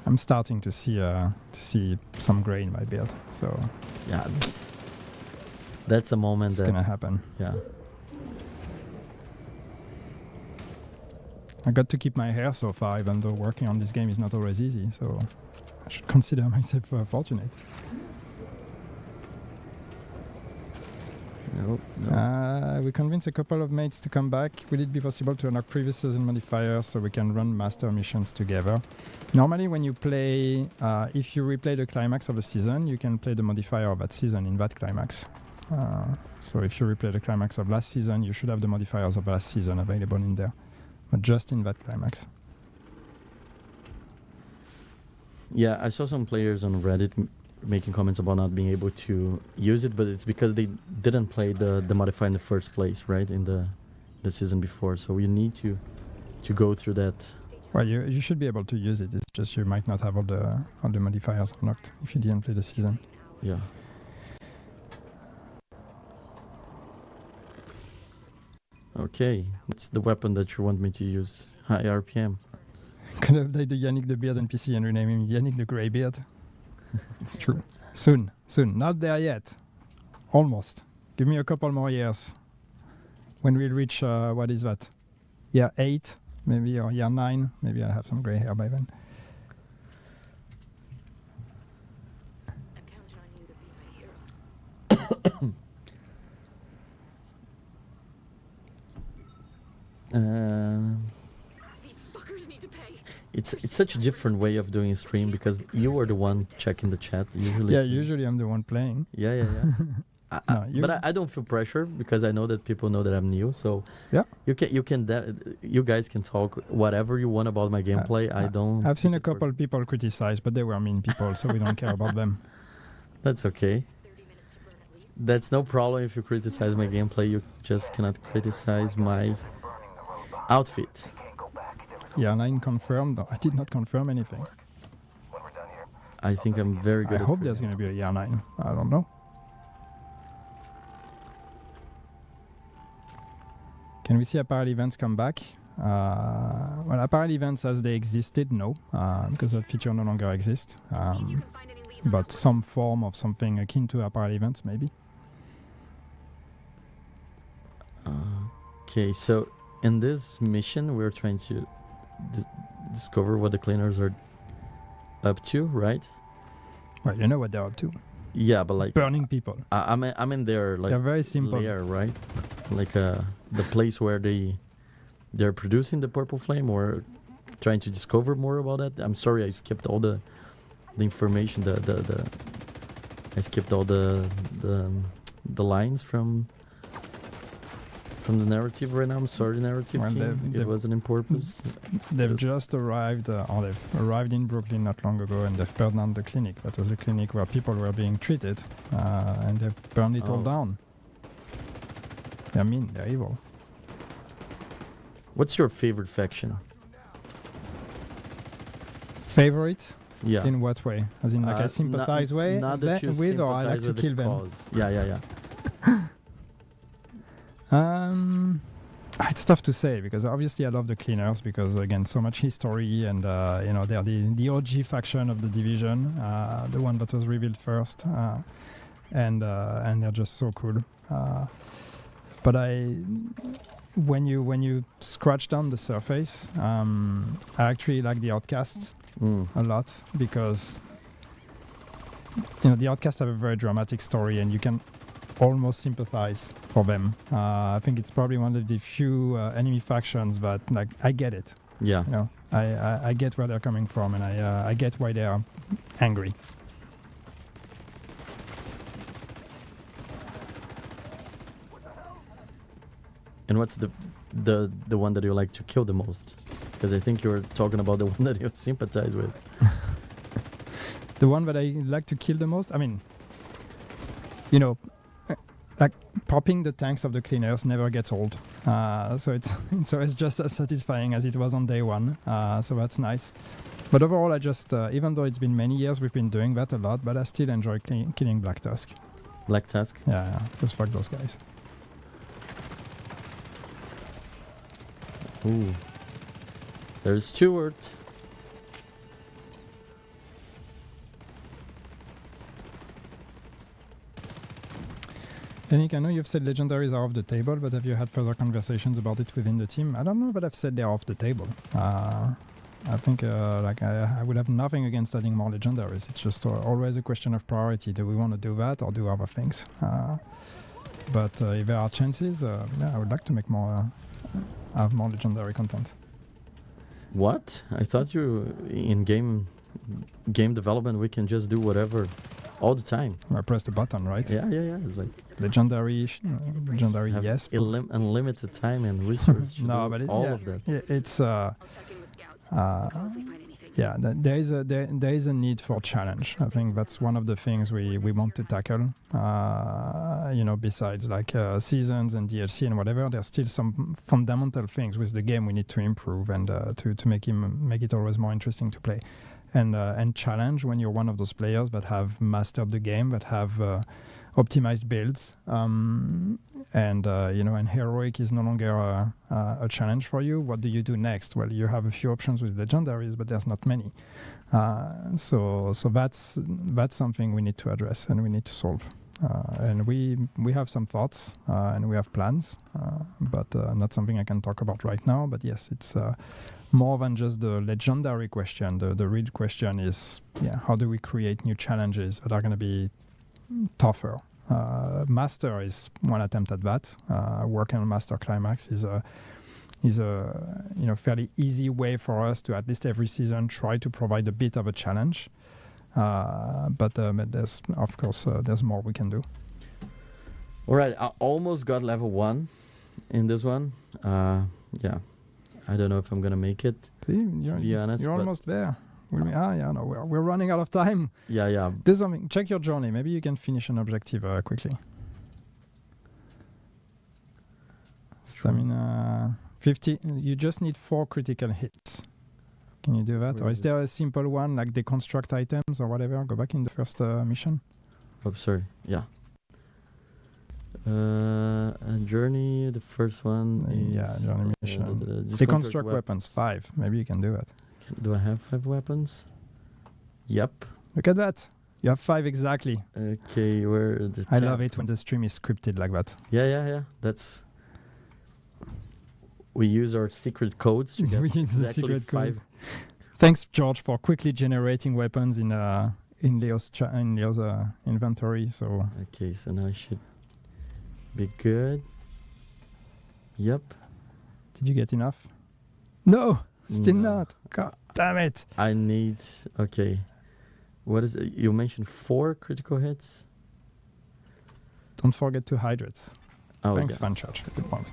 I'm starting to see some gray in my beard, so yeah, that's a moment it's gonna happen. Yeah. I got to keep my hair so far, even though working on this game is not always easy, so I should consider myself fortunate. No. We convinced a couple of mates to come back. Will it be possible to unlock previous season modifiers so we can run master missions together? Normally when you play, if you replay the climax of a season, you can play the modifier of that season in that climax. So if you replay the climax of last season, you should have the modifiers of last season available in there, but just in that climax. Yeah, I saw some players on Reddit making comments about not being able to use it, but it's because they didn't play the modifier in the first place, right? In the season before, so you need to go through that. Well, you should be able to use it. It's just you might not have all the modifiers unlocked if you didn't play the season. Yeah. Okay, it's the weapon that you want me to use. High RPM. Gonna update the Yannick the Beard NPC and rename him Yannick the Greybeard. It's true. Soon. Not there yet. Almost. Give me a couple more years. When we reach, what is that? Year 8, maybe, or year 9. Maybe I'll have some grey hair by then. I'm counting on you to be my hero. These fuckers need to pay. It's such a different way of doing a stream because you are the one checking the chat. Usually, Yeah, it's me. usually I'm the one playing. Yeah. No, you- But I don't feel pressure because I know that people know that I'm new. So Yeah. you guys can talk whatever you want about my gameplay. I don't. I've seen take a it personally. couple people criticize, but they were mean people, so we don't care about them. That's okay. 30 minutes to burn at least. That's no problem if you criticize my gameplay. You just cannot criticize my Burning the road behind. outfit. Can't go back. There was Yeah, 9 confirmed. I did not confirm anything. when we're done here. I think I'm very good I at hope there's going to be a year 9. I don't know. Can we see apparel events come back? Well, apparel events as they existed, no, because that feature no longer exists. See if you can find any leads on But that some form of something akin to apparel events, maybe. Okay, so in this mission, we're trying to discover what the cleaners are up to, right? Well, you know what they're up to. Yeah, but like Burning people. I'm in their like They're very simple. lair, right? Like the place where they're producing the purple flame, or trying to discover more about that. I'm sorry, I skipped all the information. I skipped all the lines from the narrative right now. I'm sorry, narrative Well, team. they've- It wasn't in purpose. They've Yes. just arrived, or they've arrived in Brooklyn not long ago, and they've burned down the clinic. That was the clinic where people were being treated, and they've burned it all Oh. down. They're mean, they're evil. What's your favorite faction? Favorite? Yeah. In what way? As in, like, I sympathize not that you with, or I like sympathize to with the kill them? cause. Yeah. It's tough to say because obviously I love the cleaners because again so much history and they're the OG faction of the division, the one that was revealed first, and they're just so cool. But when you scratch down the surface, I actually like the Outcasts a lot because the Outcasts have a very dramatic story and you can almost sympathize for them. I think it's probably one of the few enemy factions that like I get it. Yeah. I get where they're coming from and I get why they are angry. And what's the one that you like to kill the most? Because I think you're talking about the one that you sympathize with. The one that I like to kill the most, I mean, like popping the tanks of the cleaners never gets old. So it's just as satisfying as it was on day one. So that's nice. But overall, I just, even though it's been many years, we've been doing that a lot, but I still enjoy killing Black Tusk. Black Tusk? Yeah, just fuck those guys. Ooh. There's Stuart. Yannick, I know you've said legendaries are off the table, but have you had further conversations about it within the team? I don't know, but I've said they're off the table. I think I would have nothing against adding more legendaries. It's just always a question of priority. Do we want to do that or do other things? But if there are chances, I would like to make have more legendary content. What? I thought you in game development we can just do whatever all the time. I press the button, right? Yeah. It's like Legendary, have yes. unlimited time and resources. to No, do but all of that. it's I'll check in with scouts. Hopefully find anything. yeah, there is a need for challenge. I think that's one of the things we want to tackle. Besides like seasons and DLC and whatever, there's still some fundamental things with the game we need to improve and to make it always more interesting to play. And challenge when you're one of those players that have mastered the game, that have optimized builds, and heroic is no longer a challenge for you. What do you do next? Well, you have a few options with legendaries, but there's not many. So that's something we need to address and we need to solve. And we have some thoughts and we have plans, but not something I can talk about right now. But yes, it's more than just the legendary question. The real question is, how do we create new challenges that are going to be tougher? Master is one attempt at that. Working on Master Climax is a fairly easy way for us to, at least every season, try to provide a bit of a challenge. But there's, of course, there's more we can do. All right, I almost got level 1 in this one. I don't know if I'm gonna make it. See, to be honest, you're almost there. We're running out of time. Yeah. Do something. Check your journey. Maybe you can finish an objective quickly. Stamina 50. You just need 4 critical hits. Can you do that? Where Or is is there a simple one like deconstruct items or whatever? Go back in the first mission. Oh, sorry. Yeah. Journey. The first one. Is, journey mission. deconstruct weapons 5. Maybe you can do it. Do I have 5 weapons? Yep. Look at that. You have 5 exactly. Okay, where the I love it when the stream is scripted like that. Yeah. That's. We use our secret codes to get We use the exactly secret 5. code. Thanks, George, for quickly generating weapons in Leo's inventory. So Okay, so now I should be good. Yep. did you get enough? No, still No. not. God damn it. I need. Okay. What is it? You mentioned 4 critical hits. Don't forget to hydrate. Oh, Thanks, yeah. Fanchurch. Good point.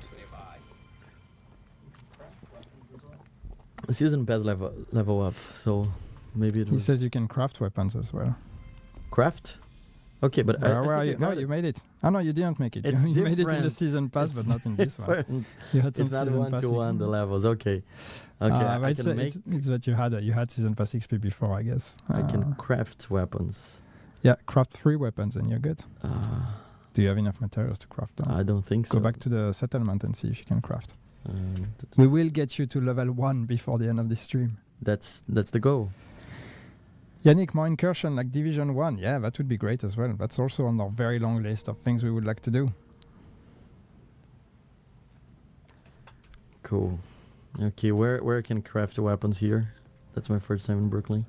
Season pass level up, so maybe it He was says you can craft weapons as well. craft. Okay, but Where I are think you? I No, got you it. made it. Oh, no, you didn't make it. It's You made it in the different. season pass, but not in this one. Different. You had some It's not season 1 pass to 1 the levels. Okay. Okay. I but can make. it's that you had season pass XP before, I guess. I can craft weapons. Yeah, craft 3 weapons and you're good. Uh, Do you have enough materials to craft them? I don't think so. Go back to the settlement and see if you can craft. Um, We will get you to level 1 before the end of the stream. that's the goal. Yannick, more incursion like Division 1. Yeah, that would be great as well. That's also on our very long list of things we would like to do. Cool. Okay, where I can craft the weapons here? That's my first time in Brooklyn.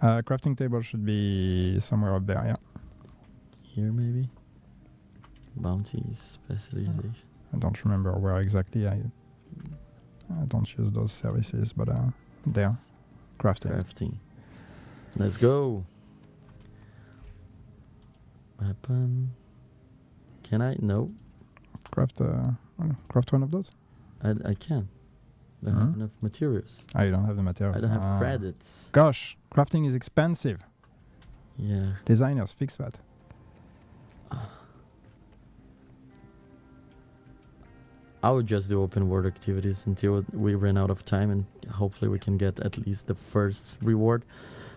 Crafting table should be somewhere up there, yeah. Here maybe. Bounties, specialization. I don't remember where exactly. I don't use those services, but there. Crafting. Crafting. Let's go. Weapon. Can I? No, Craft one of those? I can. I don't have enough materials. You don't have the materials. I don't have credits. Gosh, crafting is expensive. Yeah. Designers, fix that. I would just do open world activities until we run out of time, and hopefully we can get at least the first reward.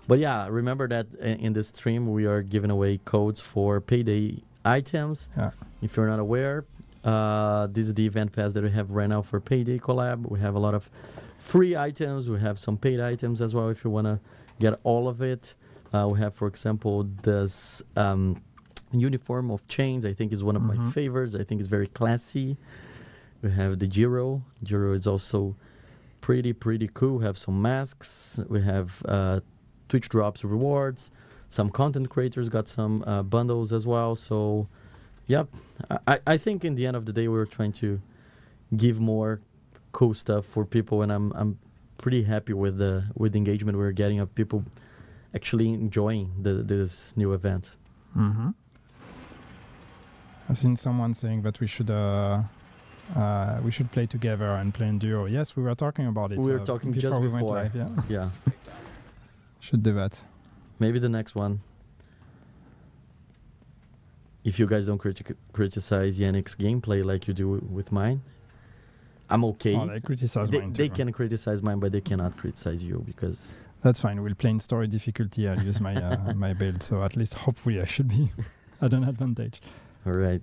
But yeah, remember that in this stream we are giving away codes for payday items. Yeah. If you're not aware, this is the event pass that we have right now for payday collab. We have a lot of free items. We have some paid items as well if you want to get all of it. We have, for example, this uniform of chains. I think is one of my favorites. I think it's very classy. We have the Giro. Giro is also pretty cool. We have some masks. We have Twitch drops rewards. Some content creators got some bundles as well. So, yep. I think in the end of the day, we were trying to give more cool stuff for people, and I'm pretty happy with the engagement we're getting of people actually enjoying this new event. Mm-hmm. I've seen someone saying that we should play together and play in duo. Yes, we were talking about it. We were talking before just we before. went live, yeah. Yeah. Should do that. Maybe the next one. If you guys don't criticize Yannick's gameplay like you do with mine, I'm okay. Oh, they criticize mine too. They can criticize mine, but they cannot criticize you because That's fine. We'll play in story difficulty. I'll use my my build, so at least hopefully I should be at an advantage. All right.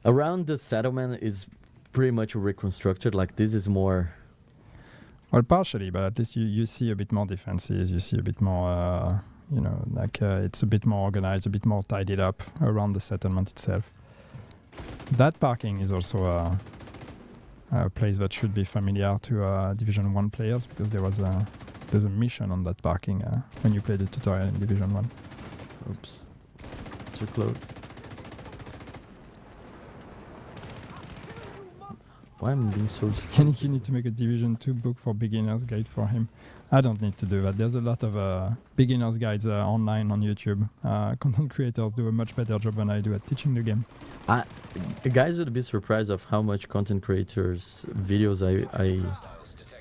Around the settlement is pretty much reconstructed. Like this is more. Well, partially, but at least you see a bit more defenses. You see a bit more, it's a bit more organized, a bit more tidied up around the settlement itself. That parking is also a place that should be familiar to Division 1 players, because there's a mission on that parking when you play the tutorial in Division 1. Oops. Too close. Why am I being so You need to make a Division 2 book for beginners guide for him. I don't need to do that. There's a lot of beginners guides online on YouTube. Content creators do a much better job than I do at teaching the game. Guys would be surprised of how much content creators videos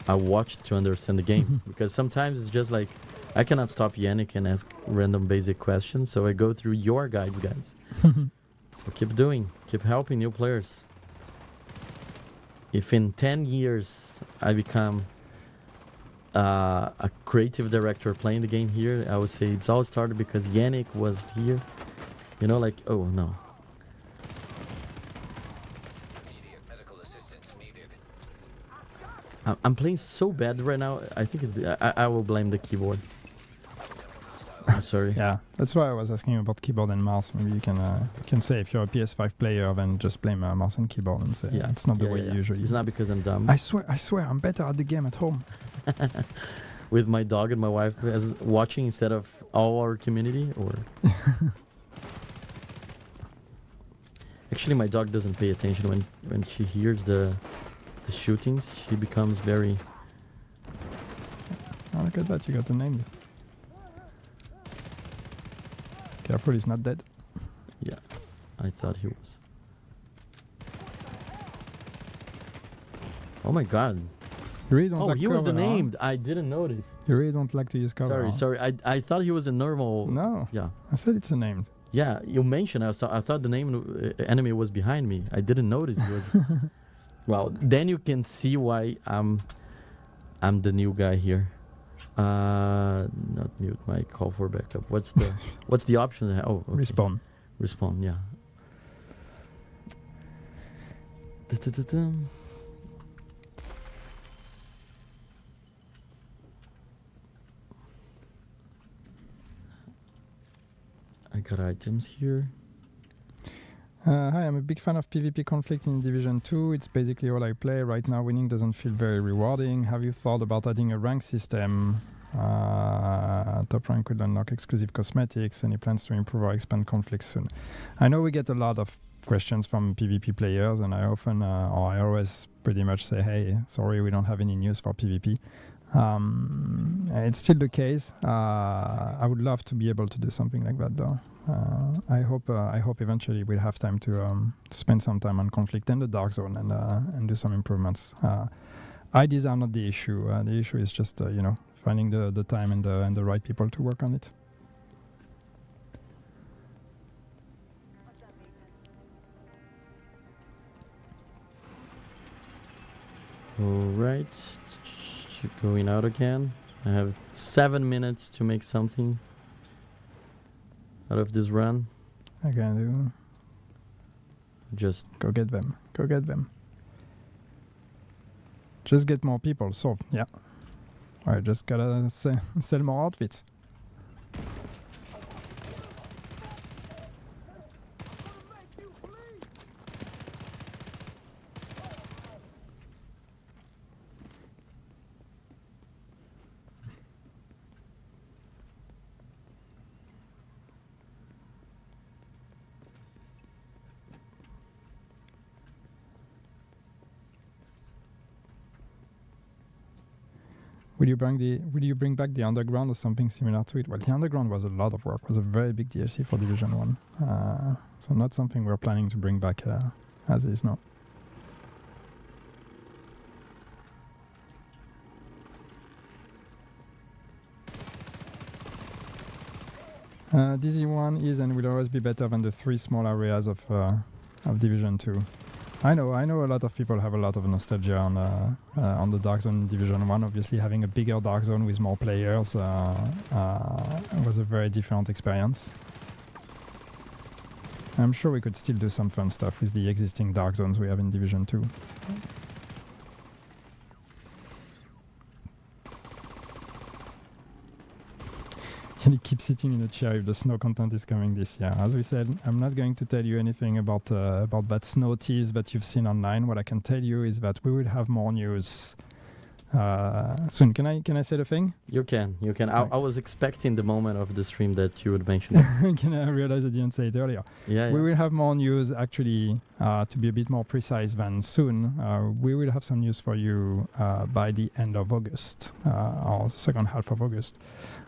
I watched to understand the game. Because sometimes it's just like I cannot stop Yannick and ask random basic questions, so I go through your guides, guys. So keep helping new players. If in 10 years I become a creative director playing the game here, I would say it's all started because Yannick was here. You know, like, oh no. Immediate medical assistance needed. I'm playing so bad right now. I think it's I will blame the keyboard. I'm sorry. Yeah, that's why I was asking about keyboard and mouse. Maybe you can say if you're a PS5 player, then just blame mouse and keyboard and say it's not the way you usually. It's not because I'm dumb. I swear, I'm better at the game at home. With my dog and my wife as watching instead of all our community, or actually my dog doesn't pay attention when she hears the shootings. She becomes very. Oh, look at that! You got the name. Careful, he's not dead. Yeah, I thought he was. Oh my god. You really don't Oh, like he was the cover, huh? named. I didn't notice. You really don't like to use cover. Sorry. I thought he was a normal. No. Yeah. I said it's a name. Yeah, you mentioned. I thought the name enemy was behind me. I didn't notice he was. Well, then you can see why I'm the new guy here. Not mute my call for backup. What's the option? Oh, okay. Respawn. Respawn. Yeah. I got items here. Hi, I'm a big fan of PvP conflict in Division 2. It's basically all I play. Right now, winning doesn't feel very rewarding. Have you thought about adding a rank system? Top rank will unlock exclusive cosmetics. Any plans to improve or expand conflicts soon? I know we get a lot of questions from PvP players, and I often, or I always pretty much say, hey, sorry, we don't have any news for PvP. It's still the case. I would love to be able to do something like that, though. I hope eventually we'll have time to spend some time on conflict and the dark zone and do some improvements. IDs are not the issue. The issue is just finding the time and the right people to work on it. All right, going out again. I have 7 minutes to make something out of this run. I can do. Just Go get them. Go get them. Just get more people. So yeah. I just gotta sell more outfits. Will you bring back the underground or something similar to it? Well, the underground was a lot of work. It was a very big DLC for Division 1. So not something we're planning to bring back as is now. DZ1 is and will always be better than the 3 small areas of Division 2. I know a lot of people have a lot of nostalgia on the Dark Zone in Division 1. Obviously, having a bigger Dark Zone with more players was a very different experience. I'm sure we could still do some fun stuff with the existing Dark Zones we have in Division 2. Can you keep sitting in a chair if the snow content is coming this year? As we said, I'm not going to tell you anything about that snow tease that you've seen online. What I can tell you is that we will have more news soon. Can I say the thing? You can. I was expecting the moment of the stream that you would mention it. Can I realize I didn't say it earlier? Yeah. We will have more news, actually, to be a bit more precise than soon. We will have some news for you by the end of August, or second half of August,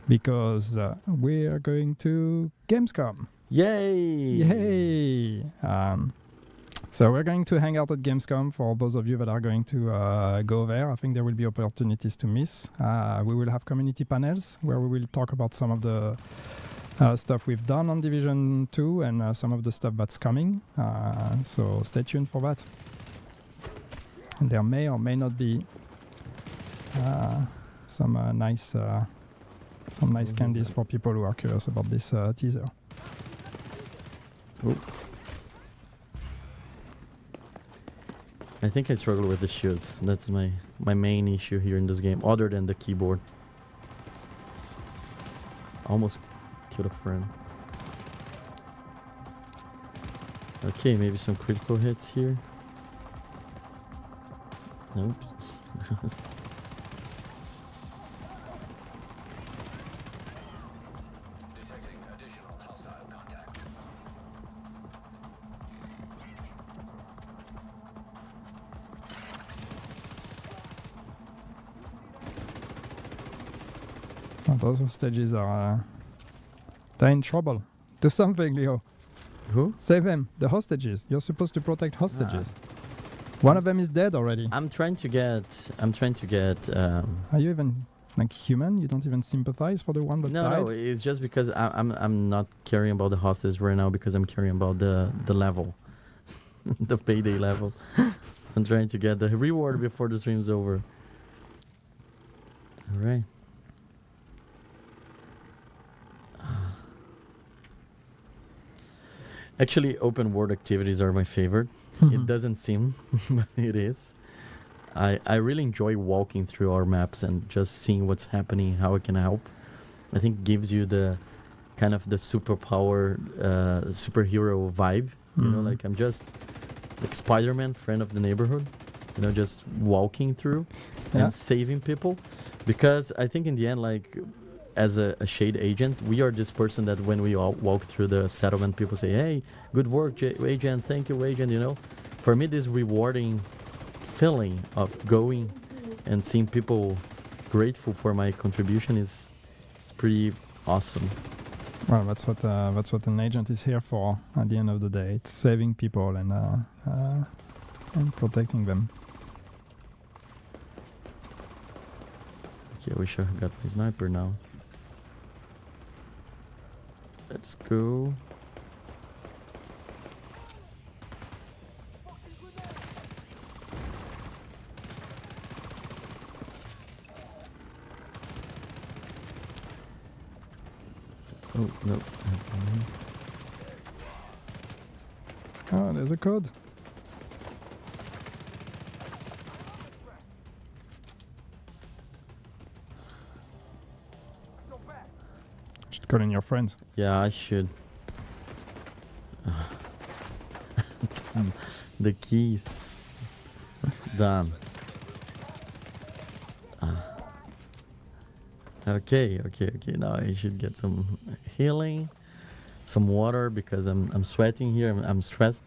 because we are going to Gamescom. Yay! So we're going to hang out at Gamescom for those of you that are going to go there. I think there will be opportunities to miss. We will have community panels where we will talk about some of the stuff we've done on Division 2 and some of the stuff that's coming. So stay tuned for that. And there may or may not be some nice candies for people who are curious about this teaser. Ooh. I think I struggle with the shields. That's my main issue here in this game, other than the keyboard. Almost killed a friend. Okay, maybe some critical hits here. Nope. Detecting additional hostile contacts. Oh, those hostages are... they're in trouble. Do something, Leo. Who? Save them. The hostages. You're supposed to protect hostages. One of them is dead already. I'm trying to get. Are you even like human? You don't even sympathize for the one that died? No, it's just because I'm not caring about the hostages right now because I'm caring about the level, the payday level. I'm trying to get the reward before the stream's over. All right. Actually, open world activities are my favorite. It doesn't seem, but it is. I really enjoy walking through our maps and just seeing what's happening, how it can help. I think it gives you the kind of the superpower, superhero vibe. You know, like I'm just like Spider-Man, friend of the neighborhood. You know, just walking through and saving people. Because I think in the end, like as a shade agent, we are this person that when we all walk through the settlement, people say, "Hey, good work, agent. Thank you, agent." You know, for me, this rewarding feeling of going and seeing people grateful for my contribution is pretty awesome. Well, that's what an agent is here for. At the end of the day, it's saving people and protecting them. Okay, I wish I got my sniper now. Let's go. Oh, no. Oh, there's a code. Should call in your friends. Yeah, I should. The keys. Done. Okay. Now I should get some healing, some water because I'm sweating here. I'm stressed.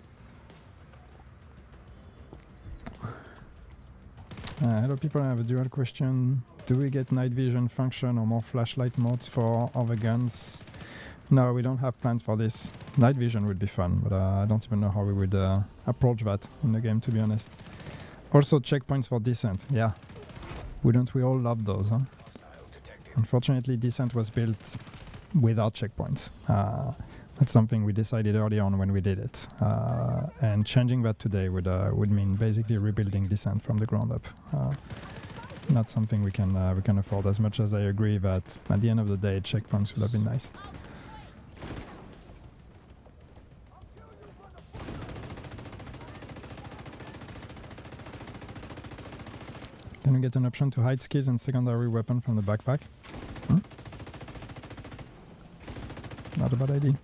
Hello, people. I have a dual question. Do we get night vision function or more flashlight modes for other guns? No, we don't have plans for this. Night vision would be fun, but I don't even know how we would approach that in the game, to be honest. Also, checkpoints for descent. Yeah. Wouldn't we all love those, huh? Unfortunately, descent was built without checkpoints. That's something we decided early on when we did it, and changing that today would mean basically rebuilding Descent from the ground up. Not something we can afford. As much as I agree that at the end of the day, checkpoints would have been nice. Can we get an option to hide skills and secondary weapon from the backpack? Not a bad idea.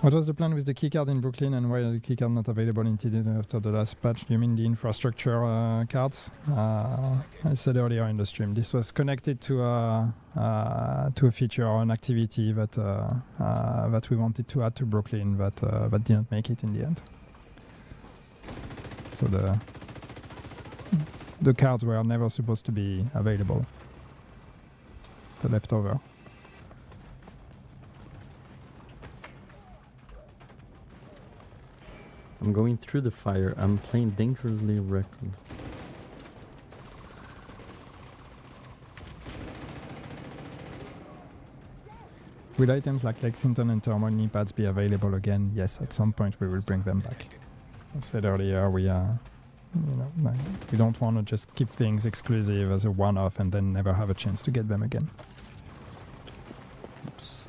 What was the plan with the keycard in Brooklyn, and why are the keycard not available indeed after the last patch? You mean the infrastructure cards? I said earlier in the stream, this was connected to a feature or an activity that we wanted to add to Brooklyn, that didn't make it in the end. So the cards were never supposed to be available. The leftover. I'm going through the fire. I'm playing dangerously reckless. Will items like Lexington and thermal knee pads be available again? Yes, at some point we will bring them back. I said earlier, we don't want to just keep things exclusive as a one-off and then never have a chance to get them again. Oops.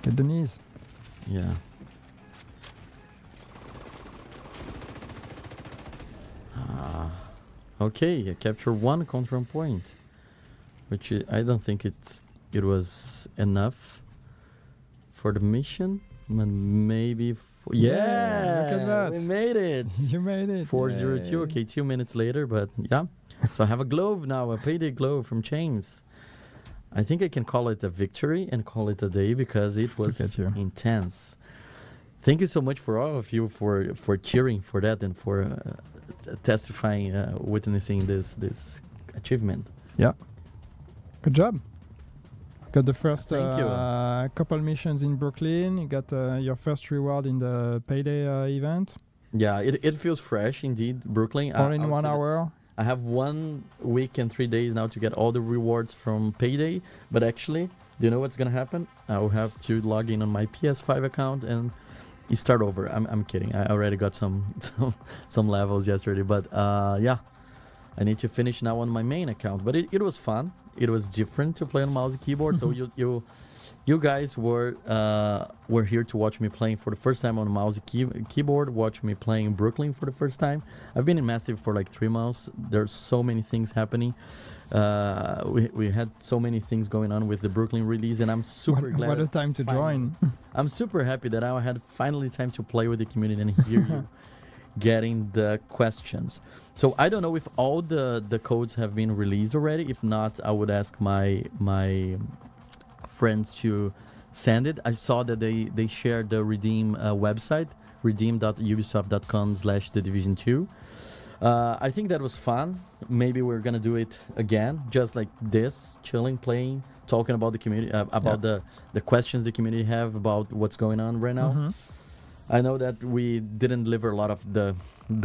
Get the knees. Yeah. Okay, I capture one control point, which I don't think it was enough for the mission, but maybe. Yeah, look at that. we made it. You made it. 402. Yay. Okay, 2 minutes later, but yeah. So I have a glove now, a payday glove from Chains. I think I can call it a victory and call it a day because it was intense. Thank you so much for all of you for cheering for that and for testifying, witnessing this achievement. Yeah. Good job. Got the first Thank you. couple missions in Brooklyn. You got your first reward in the payday event. Yeah, it feels fresh indeed, Brooklyn. All I in would 1 say that hour. I have 1 week and 3 days now to get all the rewards from Payday. But actually, do you know what's gonna happen? I will have to log in on my PS5 account and start over. I'm kidding. I already got some levels yesterday. But yeah, I need to finish now on my main account. But it was fun. It was different to play on mouse and keyboard. So you guys were here to watch me playing for the first time on mouse and keyboard, watch me playing Brooklyn for the first time. I've been in Massive for like 3 months. There's so many things happening. We had so many things going on with the Brooklyn release, and I'm super glad. What a time to join. I'm super happy that I had finally time to play with the community and hear you getting the questions. So I don't know if all the codes have been released already. If not, I would ask my friends to send it. I saw that they shared the Redeem website, redeem.ubisoft.com/thedivision2. I think that was fun. Maybe we're gonna do it again, just like this, chilling, playing, talking about the community, about the questions the community have about what's going on right now. Mm-hmm. I know that we didn't deliver a lot of the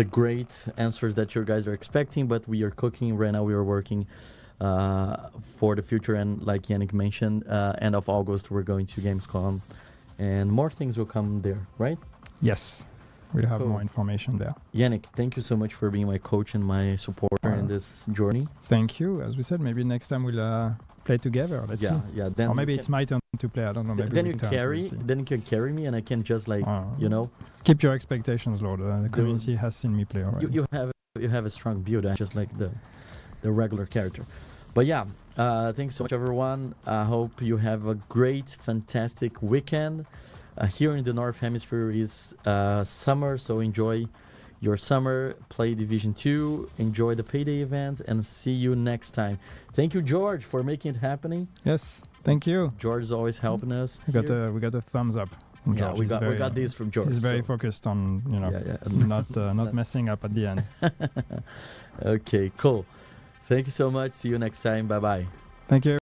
great answers that you guys are expecting, but we are cooking right now. We are working for the future, and like Yannick mentioned, end of August we're going to Gamescom, and more things will come there, right? Yes, we'll have Cool. more information there. Yannick, thank you so much for being my coach and my supporter in this journey. Thank you. As we said, maybe next time we'll play together. Let's see. Yeah. Then Or maybe you it's my turn to play. I don't know. Maybe then we you turns, we'll carry. see. Then you can carry me, and I can just like Keep your expectations low. The community has seen me play already. you have a strong build, just like the regular character. But yeah, thanks so much, everyone. I hope you have a great, fantastic weekend. Here in the North Hemisphere is summer, so enjoy your summer. Play Division 2. Enjoy the Payday event, and see you next time. Thank you, George, for making it happening. Yes, thank you. George is always helping us. We got a thumbs up from Yeah, George. we He's got this from George. He's very so- focused on not messing up at the end. Okay, cool. Thank you so much. See you next time. Bye bye. Thank you.